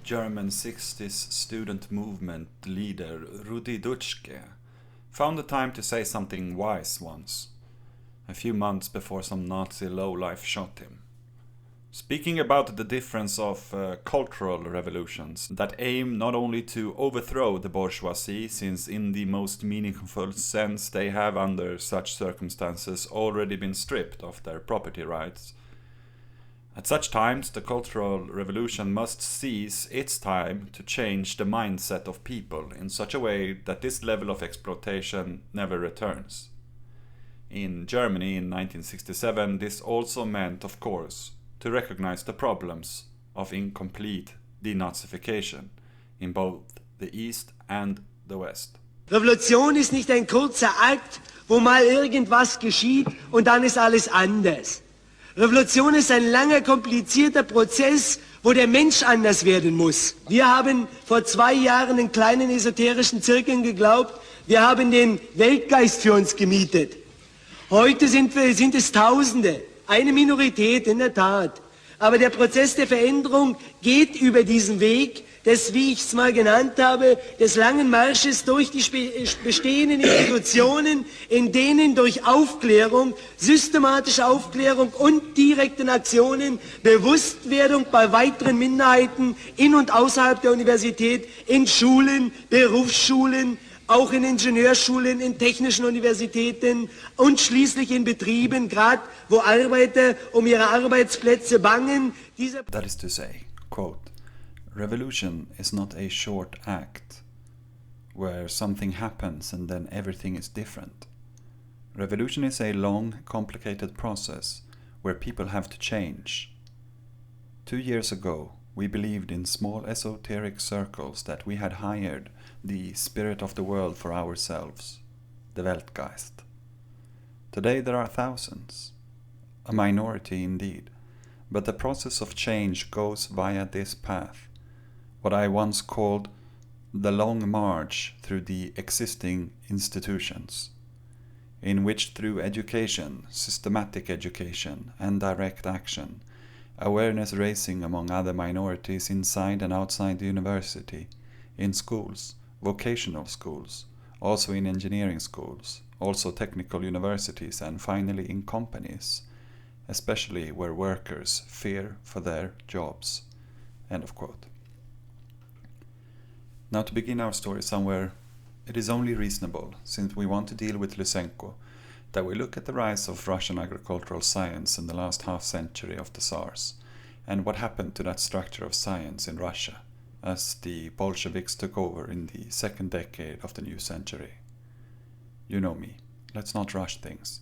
S4: German 60s student movement leader Rudi Dutschke found the time to say something wise once, a few months before some Nazi lowlife shot him. Speaking about the difference of cultural revolutions that aim not only to overthrow the bourgeoisie, since in the most meaningful sense they have under such circumstances already been stripped of their property rights. At such times, the Cultural Revolution must seize its time to change the mindset of people in such a way that this level of exploitation never returns. In Germany in 1967, this also meant, of course, to recognize the problems of incomplete denazification in both the East and the West.
S5: Revolution ist nicht ein kurzer Akt, wo mal irgendwas geschieht und dann ist alles anders. Revolution ist ein langer, komplizierter Prozess, wo der Mensch anders werden muss. Wir haben vor 2 Jahren in kleinen esoterischen Zirkeln geglaubt, wir haben den Weltgeist für uns gemietet. Heute sind es Tausende, eine Minorität in der Tat. Aber der Prozess der Veränderung geht über diesen Weg, wie ich es mal genannt habe, des langen Marsches durch die bestehenden Institutionen, in denen durch Aufklärung, systematische Aufklärung und direkten Aktionen Bewusstwerdung bei weiteren Minderheiten in und außerhalb der Universität, in Schulen, Berufsschulen, auch in Ingenieurschulen, in technischen Universitäten und schließlich in Betrieben, gerade wo Arbeiter ihre Arbeitsplätze bangen.
S1: That is to say, quote, revolution is not a short act where something happens and then everything is different. Revolution is a long, complicated process where people have to change. 2 years ago, we believed in small esoteric circles that we had hired the spirit of the world for ourselves, the Weltgeist. Today there are thousands, a minority indeed, but the process of change goes via this path, what I once called the long march through the existing institutions, in which through education, systematic education, and direct action, awareness raising among other minorities inside and outside the university, in schools, vocational schools, also in engineering schools, also technical universities, and finally in companies, especially where workers fear for their jobs. End of quote. Now to begin our story somewhere, it is only reasonable, since we want to deal with Lysenko, that we look at the rise of Russian agricultural science in the last half-century of the Tsars, and what happened to that structure of science in Russia as the Bolsheviks took over in the second decade of the new century. You know me, let's not rush things.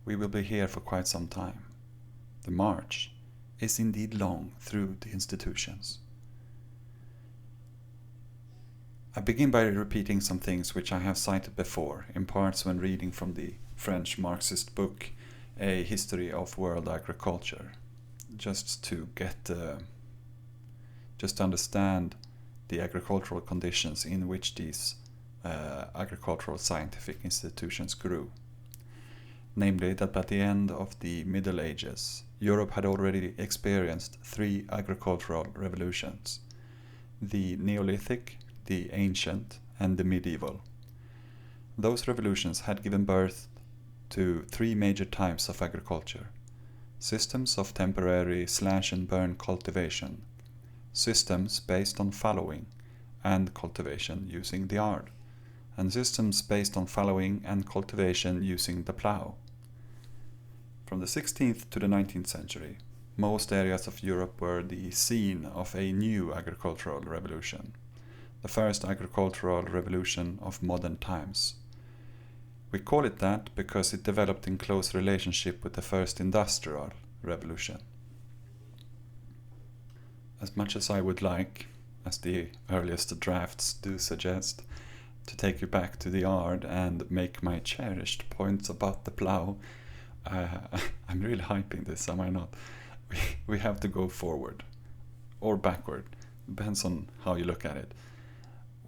S1: We will be here for quite some time. The march is indeed long through the institutions. I begin by repeating some things which I have cited before, in parts when reading from the French Marxist book, A History of World Agriculture, just to understand the agricultural conditions in which these agricultural scientific institutions grew. Namely, that by the end of the Middle Ages, Europe had already experienced 3 agricultural revolutions: the Neolithic, the Ancient, and the Medieval. Those revolutions had given birth to 3 major types of agriculture: systems of temporary slash-and-burn cultivation, systems based on fallowing and cultivation using the ard, and systems based on fallowing and cultivation using the plough. From the 16th to the 19th century, most areas of Europe were the scene of a new agricultural revolution, the first agricultural revolution of modern times. We call it that because it developed in close relationship with the first industrial revolution. As much as I would like, as the earliest drafts do suggest, to take you back to the ard and make my cherished points about the plough, I'm really hyping this, am I not? We have to go forward, or backward, depends on how you look at it.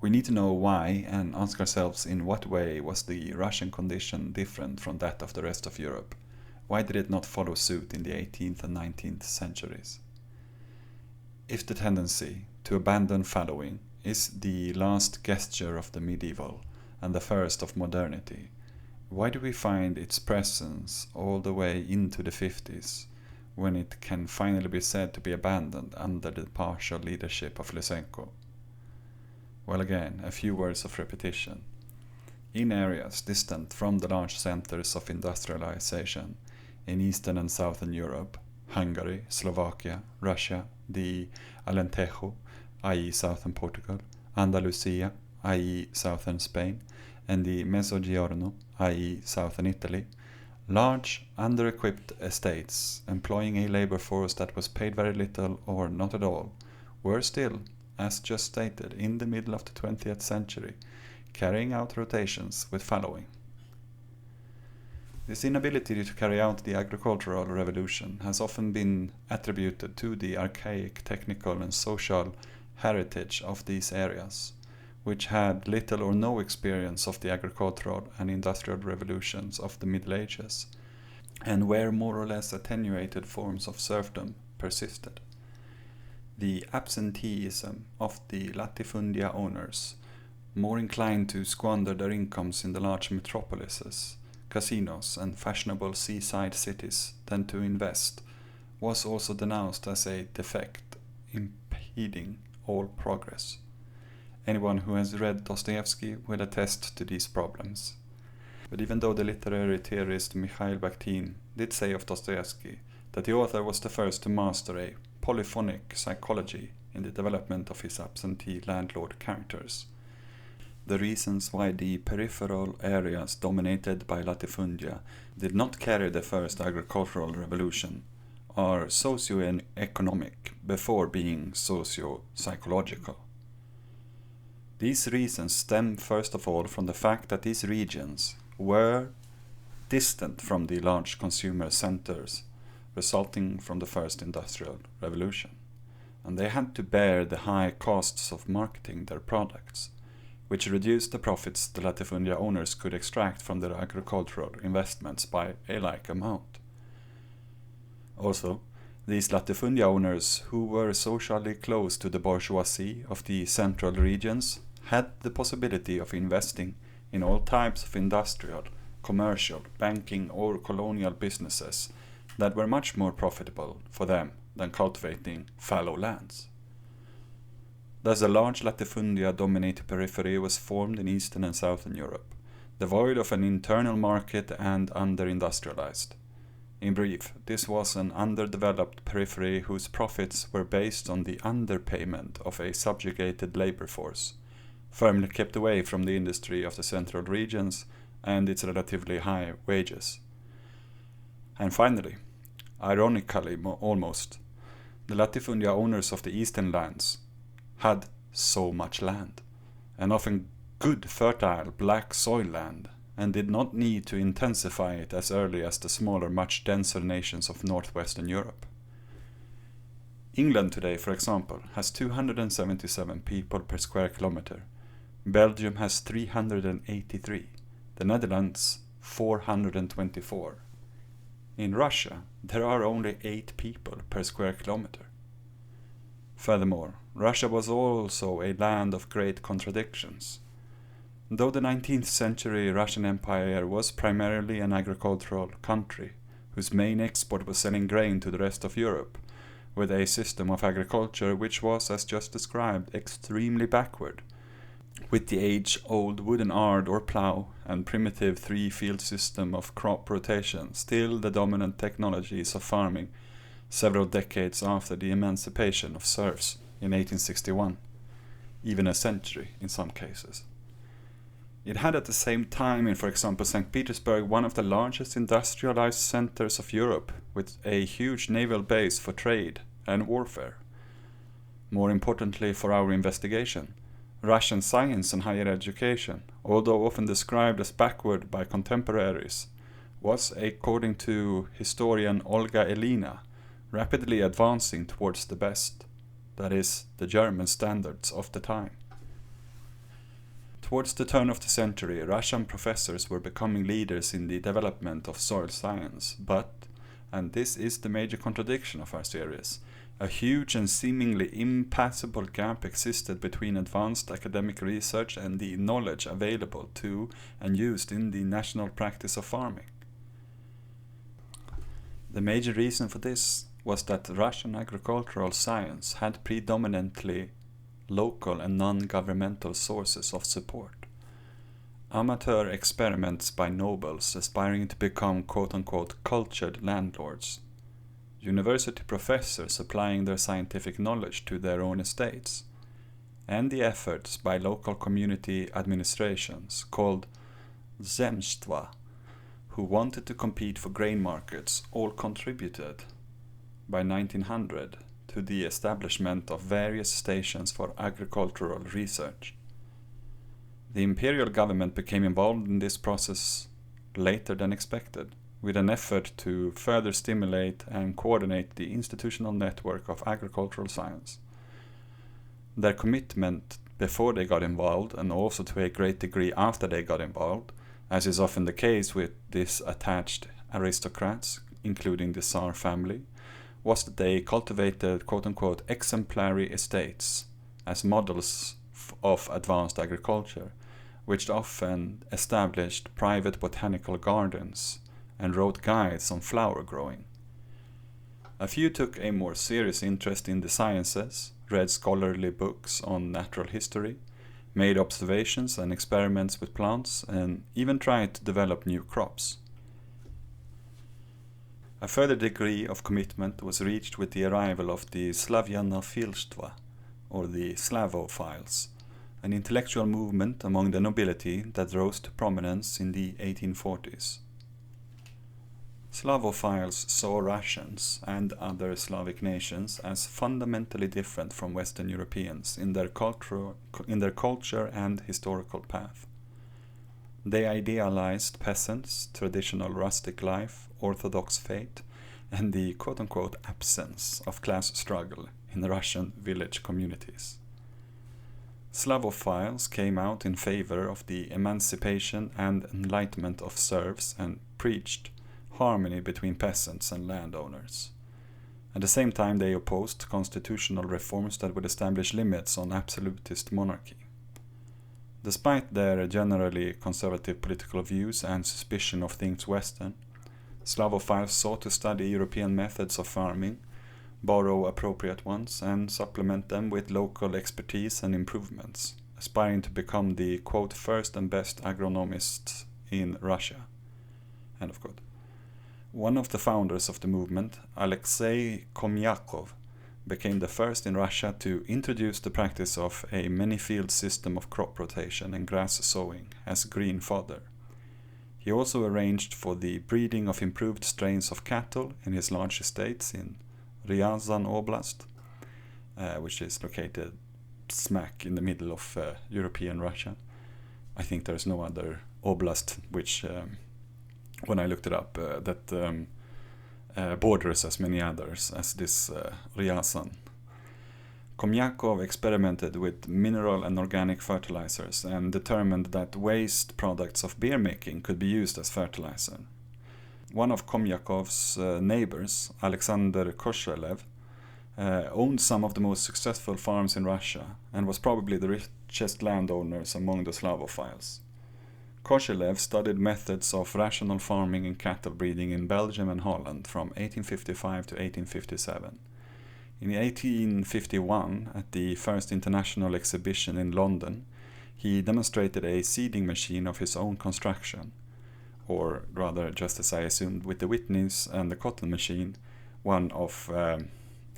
S1: We need to know why and ask ourselves in what way was the Russian condition different from that of the rest of Europe? Why did it not follow suit in the 18th and 19th centuries? If the tendency to abandon following is the last gesture of the medieval and the first of modernity, why do we find its presence all the way into the 50s, when it can finally be said to be abandoned under the partial leadership of Lysenko? Well, again, a few words of repetition. In areas distant from the large centers of industrialization in Eastern and Southern Europe, Hungary, Slovakia, Russia, the Alentejo, i.e. southern Portugal, Andalusia, i.e. southern Spain, and the Mezzogiorno, i.e. southern Italy, large, under-equipped estates employing a labor force that was paid very little or not at all were still, as just stated, in the middle of the 20th century, carrying out rotations with following. This inability to carry out the agricultural revolution has often been attributed to the archaic technical and social heritage of these areas, which had little or no experience of the agricultural and industrial revolutions of the Middle Ages, and where more or less attenuated forms of serfdom persisted. The absenteeism of the latifundia owners, more inclined to squander their incomes in the large metropolises, casinos and fashionable seaside cities than to invest, was also denounced as a defect impeding all progress. Anyone who has read Dostoevsky will attest to these problems. But even though the literary theorist Mikhail Bakhtin did say of Dostoevsky that the author was the first to master a polyphonic psychology in the development of his absentee landlord characters, the reasons why the peripheral areas dominated by latifundia did not carry the first agricultural revolution are socio-economic before being socio-psychological. These reasons stem first of all from the fact that these regions were distant from the large consumer centers resulting from the first industrial revolution, and they had to bear the high costs of marketing their products, which reduced the profits the latifundia owners could extract from their agricultural investments by a like amount. Also, these latifundia owners, who were socially close to the bourgeoisie of the central regions, had the possibility of investing in all types of industrial, commercial, banking or colonial businesses that were much more profitable for them than cultivating fallow lands. Thus a large latifundia-dominated periphery was formed in Eastern and Southern Europe, devoid of an internal market and under-industrialized. In brief, this was an underdeveloped periphery whose profits were based on the underpayment of a subjugated labor force, firmly kept away from the industry of the central regions and its relatively high wages. And finally, ironically almost, the latifundia owners of the eastern lands had so much land, and often good fertile black soil land, and did not need to intensify it as early as the smaller, much denser nations of northwestern Europe. England today, for example, has 277 people per square kilometer. Belgium has 383. The Netherlands 424. In Russia, there are only 8 people per square kilometer. Furthermore, Russia was also a land of great contradictions. Though the 19th century Russian Empire was primarily an agricultural country, whose main export was selling grain to the rest of Europe, with a system of agriculture which was, as just described, extremely backward, with the age-old wooden ard or plough and primitive 3-field system of crop rotation still the dominant technologies of farming several decades after the emancipation of serfs in 1861, even a century in some cases. It had at the same time in, for example, St. Petersburg, one of the largest industrialized centers of Europe, with a huge naval base for trade and warfare. More importantly for our investigation, Russian science and higher education, although often described as backward by contemporaries, was, according to historian Olga Elina, rapidly advancing towards the best, that is, the German standards of the time. Towards the turn of the century, Russian professors were becoming leaders in the development of soil science, but, and this is the major contradiction of our series. A huge and seemingly impassable gap existed between advanced academic research and the knowledge available to and used in the national practice of farming. The major reason for this was that Russian agricultural science had predominantly local and non-governmental sources of support. Amateur experiments by nobles aspiring to become quote-unquote cultured landlords, university professors applying their scientific knowledge to their own estates, and the efforts by local community administrations called zemstva, who wanted to compete for grain markets, all contributed by 1900 to the establishment of various stations for agricultural research. The imperial government became involved in this process later than expected, with an effort to further stimulate and coordinate the institutional network of agricultural science. Their commitment before they got involved, and also to a great degree after they got involved, as is often the case with these attached aristocrats, including the Tsar family, was that they cultivated quote-unquote exemplary estates as models of advanced agriculture, which often established private botanical gardens and wrote guides on flower growing. A few took a more serious interest in the sciences, read scholarly books on natural history, made observations and experiments with plants, and even tried to develop new crops. A further degree of commitment was reached with the arrival of the Slavyanofilstva, or the Slavophiles, an intellectual movement among the nobility that rose to prominence in the 1840s. Slavophiles saw Russians and other Slavic nations as fundamentally different from Western Europeans in their culture and historical path. They idealized peasants, traditional rustic life, orthodox faith, and the quote-unquote absence of class struggle in the Russian village communities. Slavophiles came out in favor of the emancipation and enlightenment of serfs and preached harmony between peasants and landowners. At the same time, they opposed constitutional reforms that would establish limits on absolutist monarchy. Despite their generally conservative political views and suspicion of things Western, Slavophiles sought to study European methods of farming, borrow appropriate ones, and supplement them with local expertise and improvements, aspiring to become the quote first and best agronomists in Russia. End of quote. One of the founders of the movement, Alexei Komyakov, became the first in Russia to introduce the practice of a many-field system of crop rotation and grass sowing as green fodder. He also arranged for the breeding of improved strains of cattle in his large estates in Ryazan Oblast, which is located smack in the middle of European Russia. I think there's no other oblast which when I looked it up, that borders as many others as this Ryazan. Komyakov experimented with mineral and organic fertilizers and determined that waste products of beer making could be used as fertilizer. One of Komyakov's neighbors, Alexander Koshelev, owned some of the most successful farms in Russia and was probably the richest landowners among the Slavophiles. Koshelev studied methods of rational farming and cattle breeding in Belgium and Holland from 1855 to 1857. In 1851, at the first international exhibition in London, he demonstrated a seeding machine of his own construction, or rather, just as I assumed, with the Whitneys and the cotton machine, one of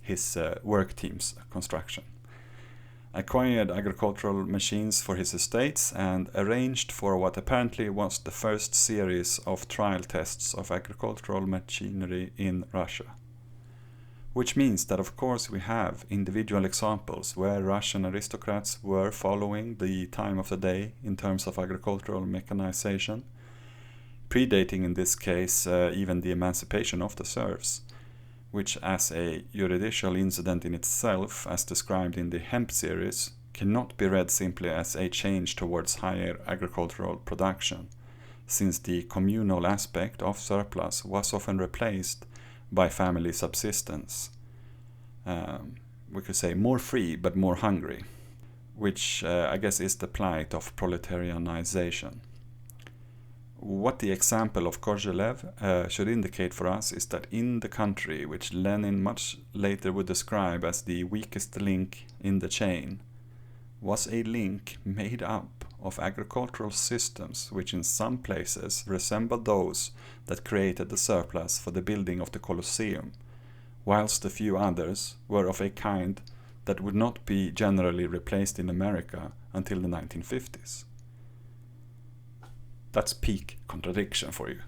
S1: his work team's construction. Acquired agricultural machines for his estates and arranged for what apparently was the first series of trial tests of agricultural machinery in Russia. Which means that of course we have individual examples where Russian aristocrats were following the time of the day in terms of agricultural mechanization, predating in this case even the emancipation of the serfs, which as a juridical incident in itself, as described in the hemp series, cannot be read simply as a change towards higher agricultural production, since the communal aspect of surplus was often replaced
S4: by family subsistence. We could say more free but more hungry, which I guess is the plight of proletarianization. What the example of Korolev should indicate for us is that in the country which Lenin much later would describe as the weakest link in the chain, was a link made up of agricultural systems which in some places resembled those that created the surplus for the building of the Colosseum, whilst a few others were of a kind that would not be generally replaced in America until the 1950s. That's peak contradiction for you.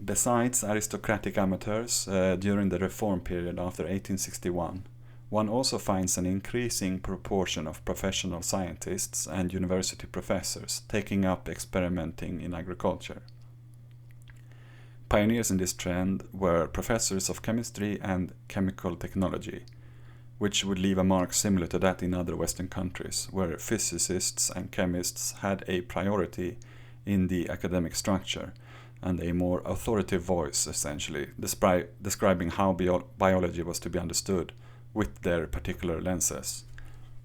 S4: Besides aristocratic amateurs, during the reform period after 1861, one also finds an increasing proportion of professional scientists and university professors taking up experimenting in agriculture. Pioneers in this trend were professors of chemistry and chemical technology, which would leave a mark similar to that in other Western countries, where physicists and chemists had a priority in the academic structure and a more authoritative voice, essentially, describing how biology was to be understood with their particular lenses,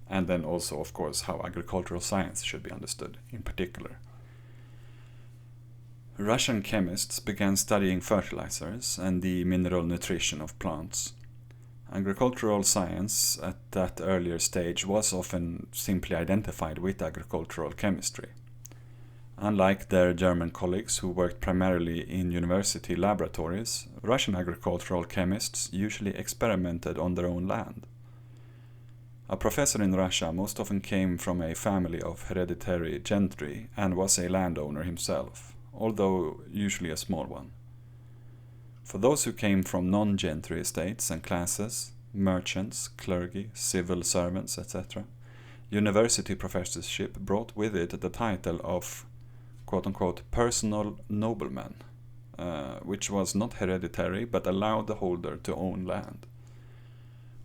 S4: and then also, of course, how agricultural science should be understood in particular. Russian chemists began studying fertilizers and the mineral nutrition of plants. Agricultural science at that earlier stage was often simply identified with agricultural chemistry. Unlike their German colleagues who worked primarily in university laboratories, Russian agricultural chemists usually experimented on their own land. A professor in Russia most often came from a family of hereditary gentry and was a landowner himself, although usually a small one. For those who came from non-gentry estates and classes, merchants, clergy, civil servants, etc., university professorship brought with it the title of quote-unquote personal nobleman, which was not hereditary but allowed the holder to own land.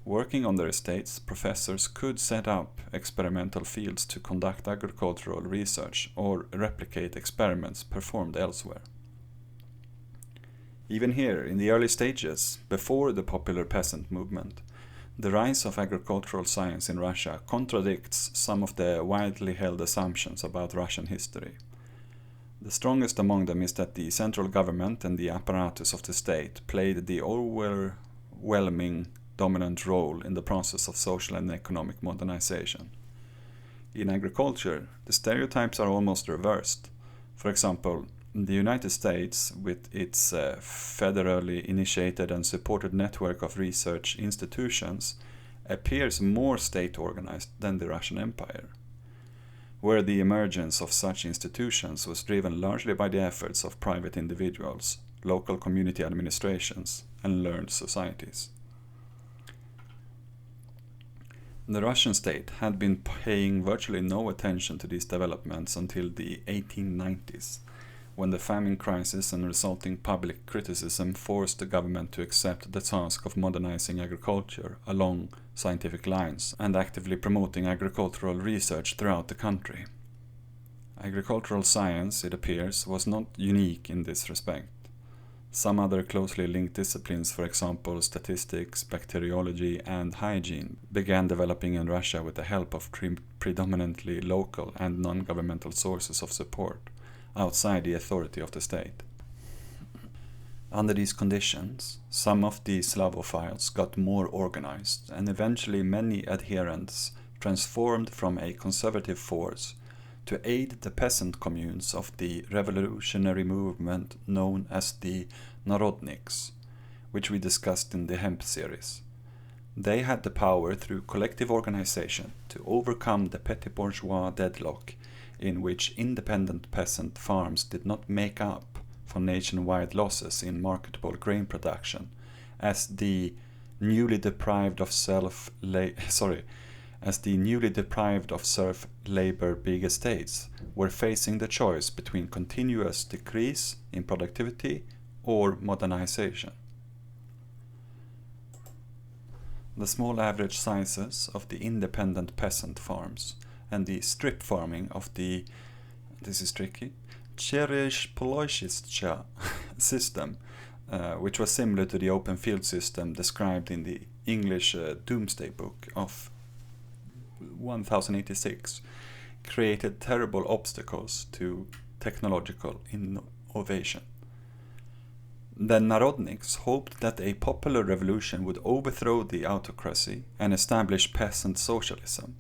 S4: Working on their estates, professors could set up experimental fields to conduct agricultural research or replicate experiments performed elsewhere. Even here, in the early stages, before the popular peasant movement, the rise of agricultural science in Russia contradicts some of the widely held assumptions about Russian history. The strongest among them is that the central government and the apparatus of the state played the overwhelming dominant role in the process of social and economic modernization. In agriculture, the stereotypes are almost reversed. For example, the United States, with its federally initiated and supported network of research institutions, appears more state-organized than the Russian Empire, where the emergence of such institutions was driven largely by the efforts of private individuals, local community administrations, and learned societies. The Russian state had been paying virtually no attention to these developments until the 1890s, when the famine crisis and resulting public criticism forced the government to accept the task of modernizing agriculture along scientific lines and actively promoting agricultural research throughout the country. Agricultural science, it appears, was not unique in this respect. Some other closely linked disciplines, for example statistics, bacteriology, and hygiene, began developing in Russia with the help of predominantly local and non-governmental sources of support, outside the authority of the state. Under these conditions, some of the Slavophiles got more organized, and eventually many adherents transformed from a conservative force to aid the peasant communes of the revolutionary movement known as the Narodniks, which we discussed in the Hemp series. They had the power through collective organization to overcome the petty bourgeois deadlock in which independent peasant farms did not make up for nationwide losses in marketable grain production, as the newly deprived of serf labor big estates were facing the choice between continuous decrease in productivity or modernization. The small average sizes of the independent peasant farms and the strip farming of the, this is tricky, Cherezh-Polochistcha system
S1: which was similar to the open field system described in the English Doomsday Book of 1086, created terrible obstacles to technological innovation. The Narodniks hoped that a popular revolution would overthrow the autocracy and establish peasant socialism.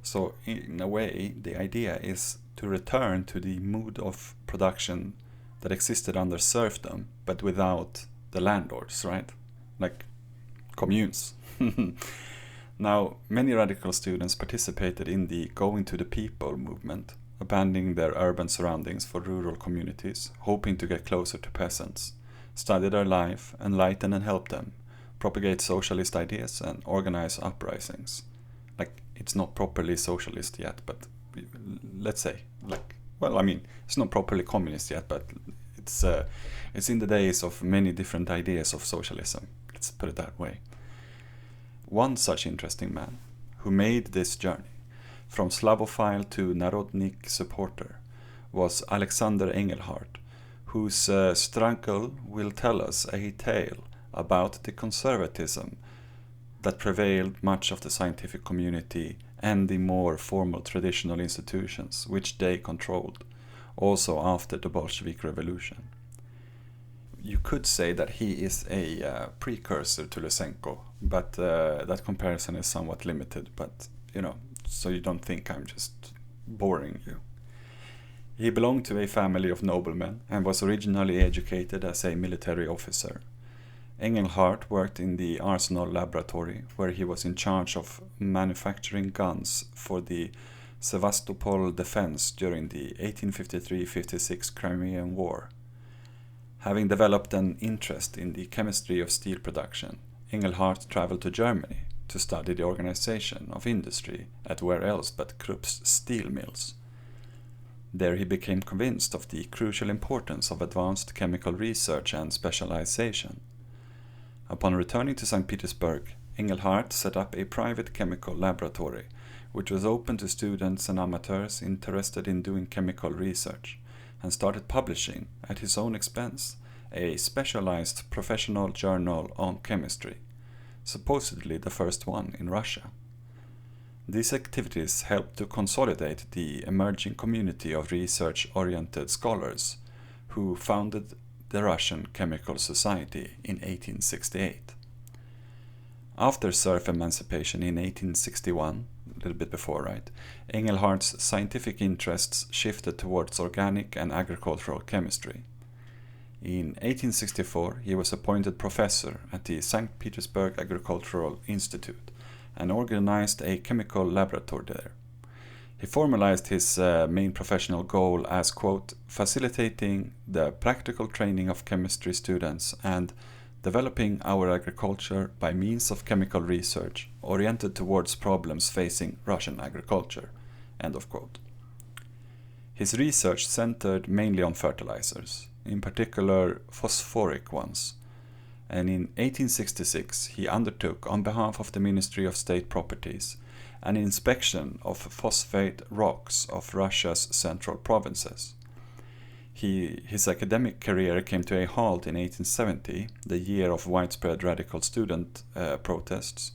S1: So in a way, the idea is to return to the mode of production that existed under serfdom, but without the landlords, right? Like communes. Now, many radical students participated in the Going to the People movement, abandoning their urban surroundings for rural communities, hoping to get closer to peasants, study their life, enlighten and help them, propagate socialist ideas, and organize uprisings. Like, it's not properly socialist yet, but let's say, like, well, I mean, it's not properly communist yet, but it's in the days of many different ideas of socialism. Let's put it that way. One such interesting man who made this journey from Slavophile to Narodnik supporter was Alexander Engelhardt, whose struggle will tell us a tale about the conservatism that prevailed much of the scientific community and the more formal traditional institutions which they controlled, also after the Bolshevik Revolution. You could say that he is a precursor to Lysenko, but that comparison is somewhat limited, but so you don't think I'm just boring you. He belonged to a family of noblemen and was originally educated as a military officer. Engelhardt worked in the Arsenal laboratory, where he was in charge of manufacturing guns for the Sevastopol defense during the 1853-56 Crimean War. Having developed an interest in the chemistry of steel production, Engelhardt traveled to Germany to study the organization of industry at where else but Krupp's steel mills. There he became convinced of the crucial importance of advanced chemical research and specialization. Upon returning to St. Petersburg, Engelhardt set up a private chemical laboratory, which was open to students and amateurs interested in doing chemical research, and started publishing, at his own expense, a specialized professional journal on chemistry, supposedly the first one in Russia. These activities helped to consolidate the emerging community of research-oriented scholars who founded the Russian Chemical Society in 1868. After serf emancipation in 1861, a little bit before, right, Engelhardt's scientific interests shifted towards organic and agricultural chemistry. In 1864, he was appointed professor at the St. Petersburg Agricultural Institute and organized a chemical laboratory there. He formalized his main professional goal as, quote, facilitating the practical training of chemistry students and developing our agriculture by means of chemical research oriented towards problems facing Russian agriculture, end of quote. His research centered mainly on fertilizers, in particular phosphoric ones, and in 1866 he undertook, on behalf of the Ministry of State Properties, an inspection of phosphate rocks of Russia's central provinces. His academic career came to a halt in 1870, the year of widespread radical student protests,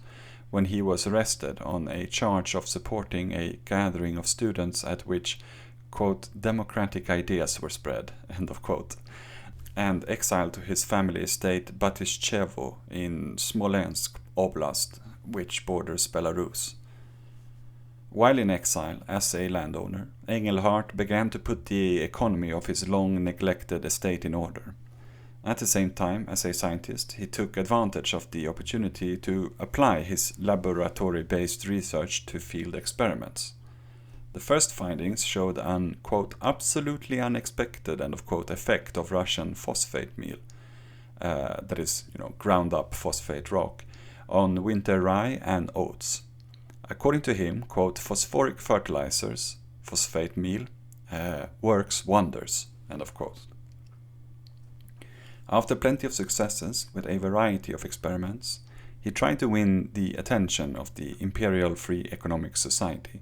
S1: when he was arrested on a charge of supporting a gathering of students at which, quote, democratic ideas were spread, end of quote, and exiled to his family estate Batishchevo in Smolensk Oblast, which borders Belarus. While in exile as a landowner, Engelhardt began to put the economy of his long-neglected estate in order. At the same time, as a scientist, he took advantage of the opportunity to apply his laboratory-based research to field experiments. The first findings showed an, quote, absolutely unexpected, end of quote, effect of Russian phosphate meal, that is, ground up phosphate rock, on winter rye and oats. According to him, quote, phosphoric fertilizers, phosphate meal, works wonders, end of quote. After plenty of successes with a variety of experiments, he tried to win the attention of the Imperial Free Economic Society,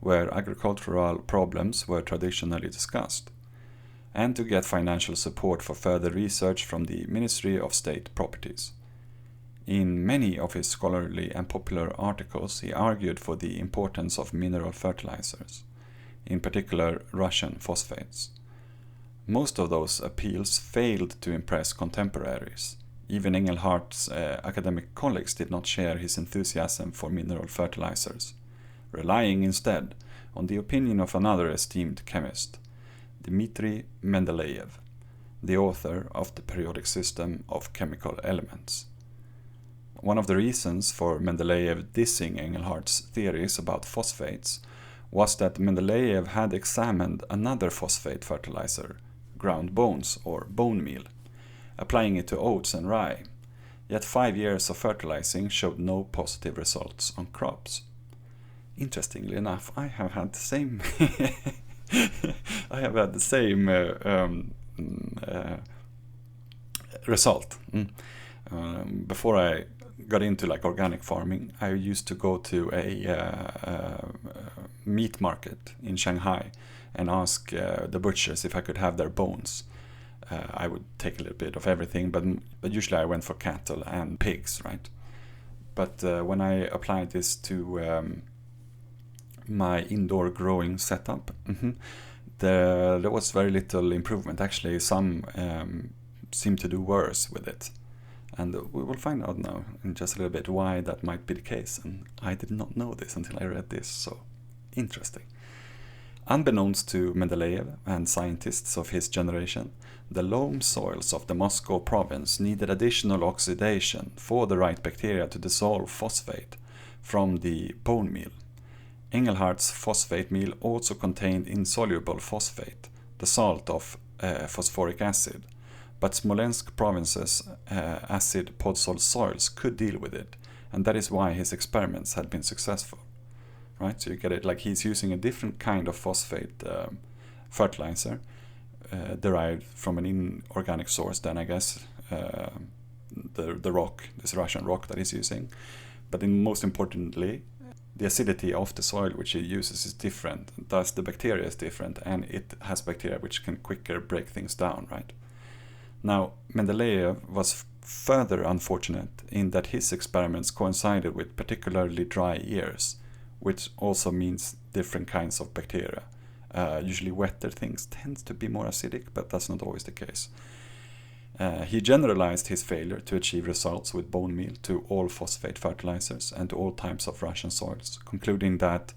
S1: where agricultural problems were traditionally discussed.
S4: and to get financial support for further research from the Ministry of State Properties. In many of his scholarly and popular articles, he argued for the importance of mineral fertilizers, in particular Russian phosphates. Most of those appeals failed to impress contemporaries. Even Engelhardt's academic colleagues did not share his enthusiasm for mineral fertilizers, relying instead on the opinion of another esteemed chemist, Dmitry Mendeleev, the author of the periodic system of chemical elements. One of the reasons for Mendeleev dissing Engelhardt's theories about phosphates was that Mendeleev had examined another phosphate fertilizer, ground bones or bone meal, applying it to oats and rye. Yet 5 years of fertilizing showed no positive results on crops. Interestingly enough, I have had the same result. Before I got into like organic farming, I used to go to a meat market in Shanghai and ask the butchers if I could have their bones. I would take a little bit of everything, but usually I went for cattle and pigs, right? But when I applied this to my indoor growing setup, there was very little improvement. Actually, some seem to do worse with it. And we will find out now in just a little bit why that might be the case. And I did not know this until I read this, so interesting. Unbeknownst to Mendeleev and scientists of his generation, the loam soils of the Moscow province needed additional oxidation for the right bacteria to dissolve phosphate from the bone meal. Engelhardt's phosphate meal also contained insoluble phosphate, the salt of phosphoric acid, but Smolensk province's acid podzol soils could deal with it, and that is why his experiments had been successful. Right, so you get it, like he's using a different kind of phosphate fertilizer derived from an inorganic source than, I guess, the rock, this Russian rock that he's using. But most importantly, the acidity of the soil which he uses is different, thus the bacteria is different, and it has bacteria which can quicker break things down, right? Now, Mendeleev was further unfortunate in that his experiments coincided with particularly dry years, which also means different kinds of bacteria. Usually wetter things tend to be more acidic, but that's not always the case. He generalized his failure to achieve results with bone meal to all phosphate fertilizers and to all types of Russian soils, concluding that,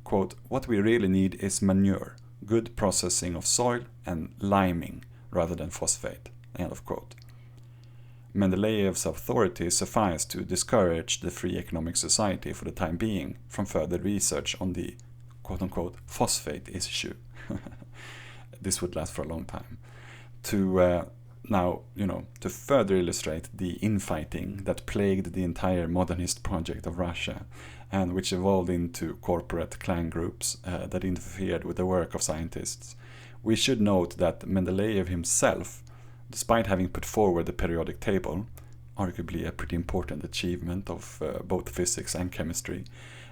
S4: quote, what we really need is manure, good processing of soil, and liming rather than phosphate, end of quote. Mendeleev's authority sufficed to discourage the Free Economic Society for the time being from further research on the quote-unquote phosphate issue. This would last for a long time. To further illustrate the infighting that plagued the entire modernist project of Russia, and which evolved into corporate clan groups that interfered with the work of scientists, we should note that Mendeleev himself, despite having put forward the periodic table, arguably a pretty important achievement of both physics and chemistry,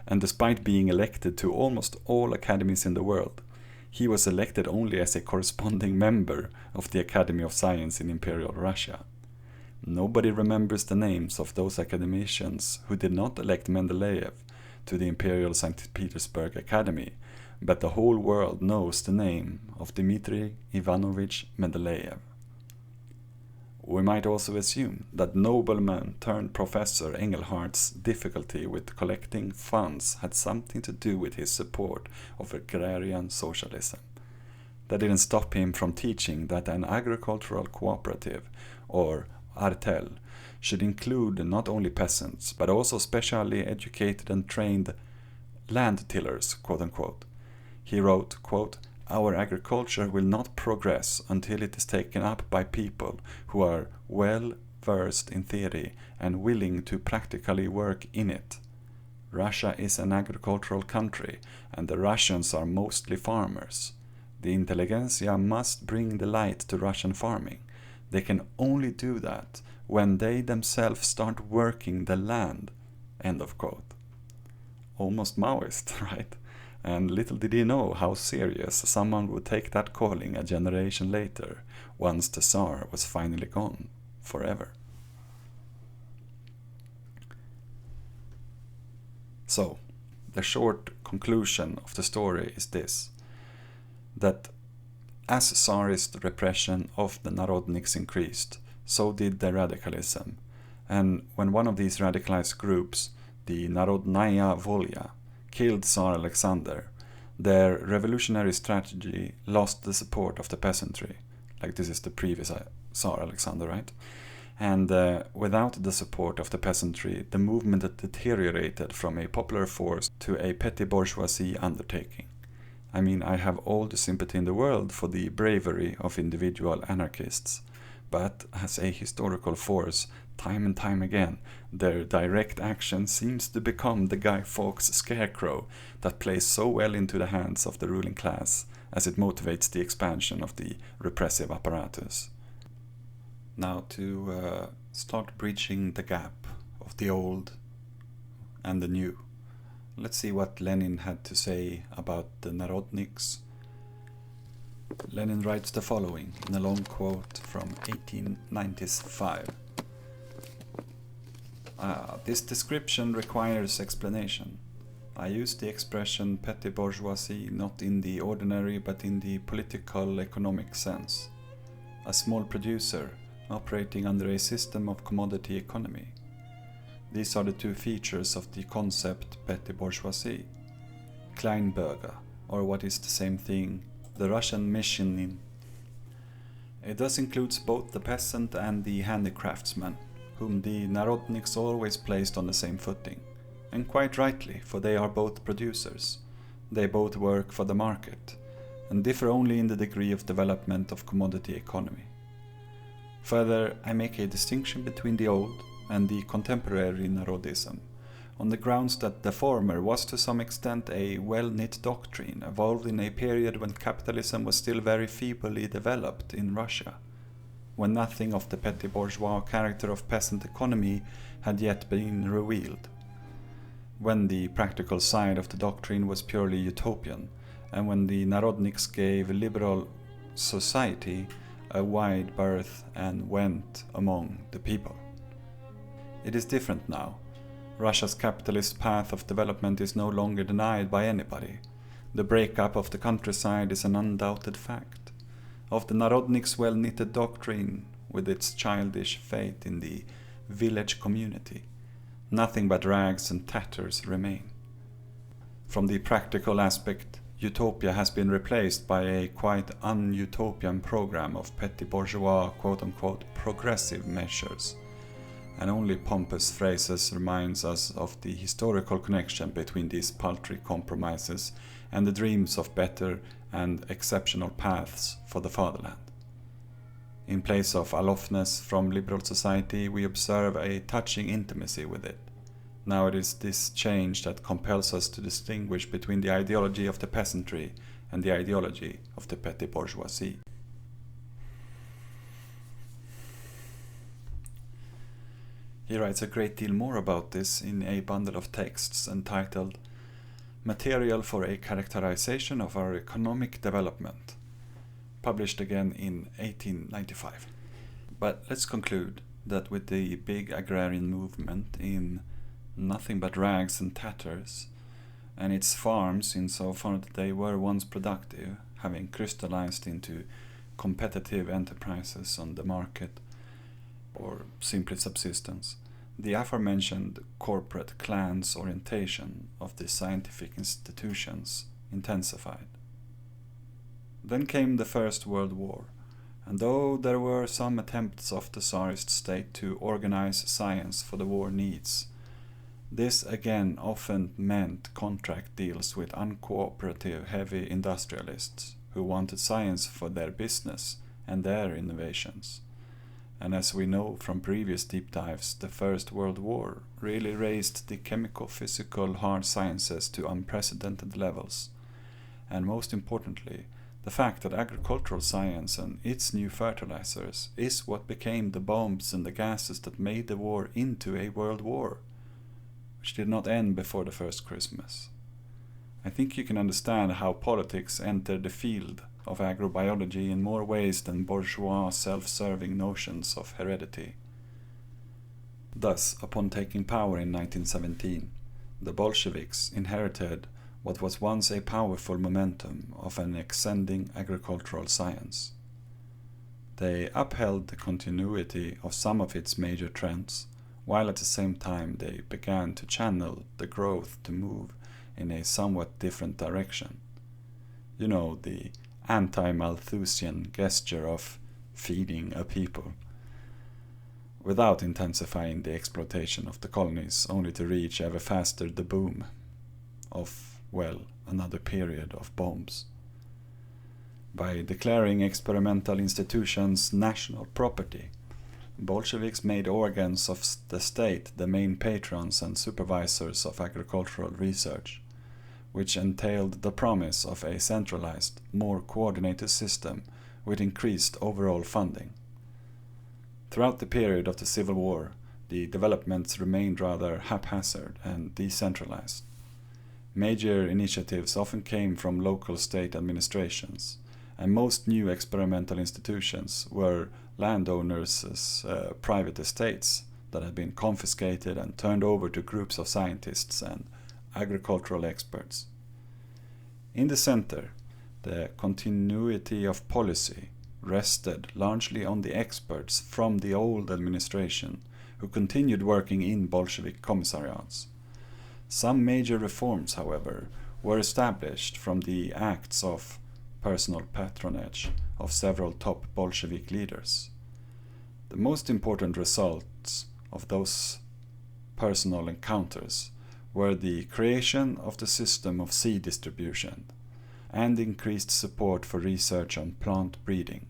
S4: and despite being elected to almost all academies in the world, he was elected only as a corresponding member of the Academy of Science in Imperial Russia. Nobody remembers the names of those academicians who did not elect Mendeleev to the Imperial St. Petersburg Academy, but the whole world knows the name of Dmitry Ivanovich Mendeleev. We might also assume that nobleman turned professor Engelhardt's difficulty with collecting funds had something to do with his support of agrarian socialism. That didn't stop him from teaching that an agricultural cooperative, or artel, should include not only peasants, but also specially educated and trained land tillers, quote-unquote. He wrote, quote, our agriculture will not progress until it is taken up by people who are well versed in theory and willing to practically work in it. Russia is an agricultural country, and the Russians are mostly farmers. The intelligentsia must bring the light to Russian farming. They can only do that when they themselves start working the land. End of quote. Almost Maoist, right? And little did he know how serious someone would take that calling a generation later, once the Tsar was finally gone forever. So, the short conclusion of the story is this, that as Tsarist repression of the Narodniks increased, so did their radicalism, and when one of these radicalized groups, the Narodnaya Volya, killed Tsar Alexander, their revolutionary strategy lost the support of the peasantry. Like, this is the previous Tsar Alexander, right? And without the support of the peasantry, the movement had deteriorated from a popular force to a petty bourgeoisie undertaking. I mean, I have all the sympathy in the world for the bravery of individual anarchists, but as a historical force, time and time again, their direct action seems to become the Guy Fawkes scarecrow that plays so well into the hands of the ruling class as it motivates the expansion of the repressive apparatus. Now, to start breaching the gap of the old and the new, let's see what Lenin had to say about the Narodniks. Lenin writes the following in a long quote from 1895. This description requires explanation. I use the expression petty bourgeoisie not in the ordinary but in the political economic sense. A small producer operating under a system of commodity economy. These are the two features of the concept petty bourgeoisie. Kleinbürger, or what is the same thing, the Russian meshchanin. It thus includes both the peasant and the handicraftsman, whom the Narodniks always placed on the same footing, and quite rightly, for they are both producers. They both work for the market, and differ only in the degree of development of commodity economy. Further, I make a distinction between the old and the contemporary Narodism, on the grounds that the former was to some extent a well-knit doctrine evolved in a period when capitalism was still very feebly developed in Russia, when nothing of the petty bourgeois character of peasant economy had yet been revealed, when the practical side of the doctrine was purely utopian, and when the Narodniks gave liberal society a wide berth and went among the people. It is different now. Russia's capitalist path of development is no longer denied by anybody. The breakup of the countryside is an undoubted fact. Of the Narodniks' well-knitted doctrine, with its childish faith in the village community, nothing but rags and tatters remain. From the practical aspect, utopia has been replaced by a quite un-utopian program of petty bourgeois quote-unquote progressive measures, and only pompous phrases reminds us of the historical connection between these paltry compromises and the dreams of better and exceptional paths for the fatherland. In place of aloofness from liberal society, we observe a touching intimacy with it. Now it is this change that compels us to distinguish between the ideology of the peasantry and the ideology of the petty bourgeoisie. He writes a great deal more about this in a bundle of texts entitled Material for a Characterization of Our Economic Development, published again in 1895. But let's conclude that with the big agrarian movement in nothing but rags and tatters, and its farms, insofar that they were once productive, having crystallized into competitive enterprises on the market, or simply subsistence, the aforementioned corporate clan's orientation of the scientific institutions intensified. Then came the First World War, and though there were some attempts of the Tsarist state to organize science for the war needs, this again often meant contract deals with uncooperative heavy industrialists who wanted science for their business and their innovations. And as we know from previous deep dives, the First World War really raised the chemical-physical hard sciences to unprecedented levels. And most importantly, the fact that agricultural science and its new fertilizers is what became the bombs and the gases that made the war into a world war, which did not end before the first Christmas.
S1: I think you can understand how politics entered the field of agrobiology in more ways than bourgeois self-serving notions of heredity. Thus, upon taking power in 1917, the Bolsheviks inherited what was once a powerful momentum of an ascending agricultural science. They upheld the continuity of some of its major trends, while at the same time they began to channel the growth to move in a somewhat different direction. You know, the anti-Malthusian gesture of feeding a people, without intensifying the exploitation of the colonies, only to reach ever faster the boom of, well, another period of bombs. By declaring experimental institutions national property, Bolsheviks made organs of the state the main patrons and supervisors of agricultural research, which entailed the promise of a centralized, more coordinated system with increased overall funding. Throughout the period of the Civil War, the developments remained rather haphazard and decentralized. Major initiatives often came from local state administrations, and most new experimental institutions were landowners' private estates that had been confiscated and turned over to groups of scientists and agricultural experts. In the center, the continuity of policy rested largely on the experts from the old administration who continued working in Bolshevik commissariats. Some major reforms, however, were established from the acts of personal patronage of several top Bolshevik leaders. The most important results of those personal encounters were the creation of the system of seed distribution and increased support for research on plant breeding.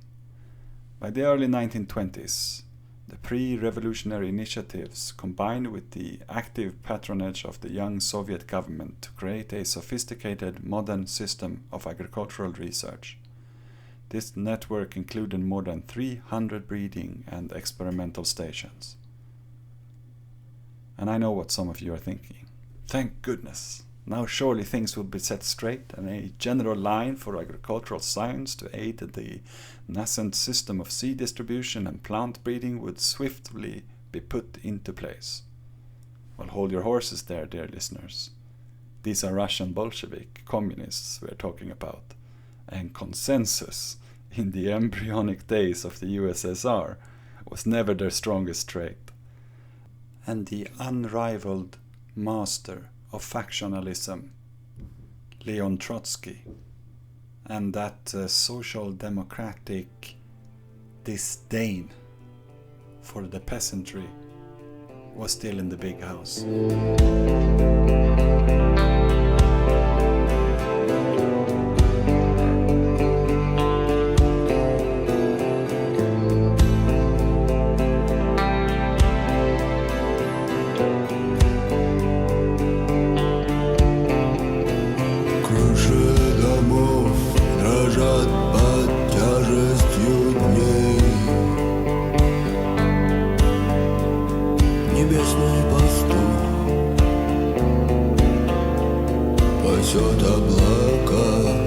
S1: By the early 1920s, the pre-revolutionary initiatives combined with the active patronage of the young Soviet government to create a sophisticated modern system of agricultural research. This network included more than 300 breeding and experimental stations. And I know what some of you are thinking. Thank goodness! Now surely things will be set straight and a general line for agricultural science to aid the nascent system of seed distribution and plant breeding would swiftly be put into place. Well, hold your horses there, dear listeners. These are Russian Bolshevik communists we're talking about, and consensus in the embryonic days of the USSR was never their strongest trait. And the unrivaled master of factionalism, Leon Trotsky, and that social democratic disdain for the peasantry was still in the big house.
S6: Пасет облака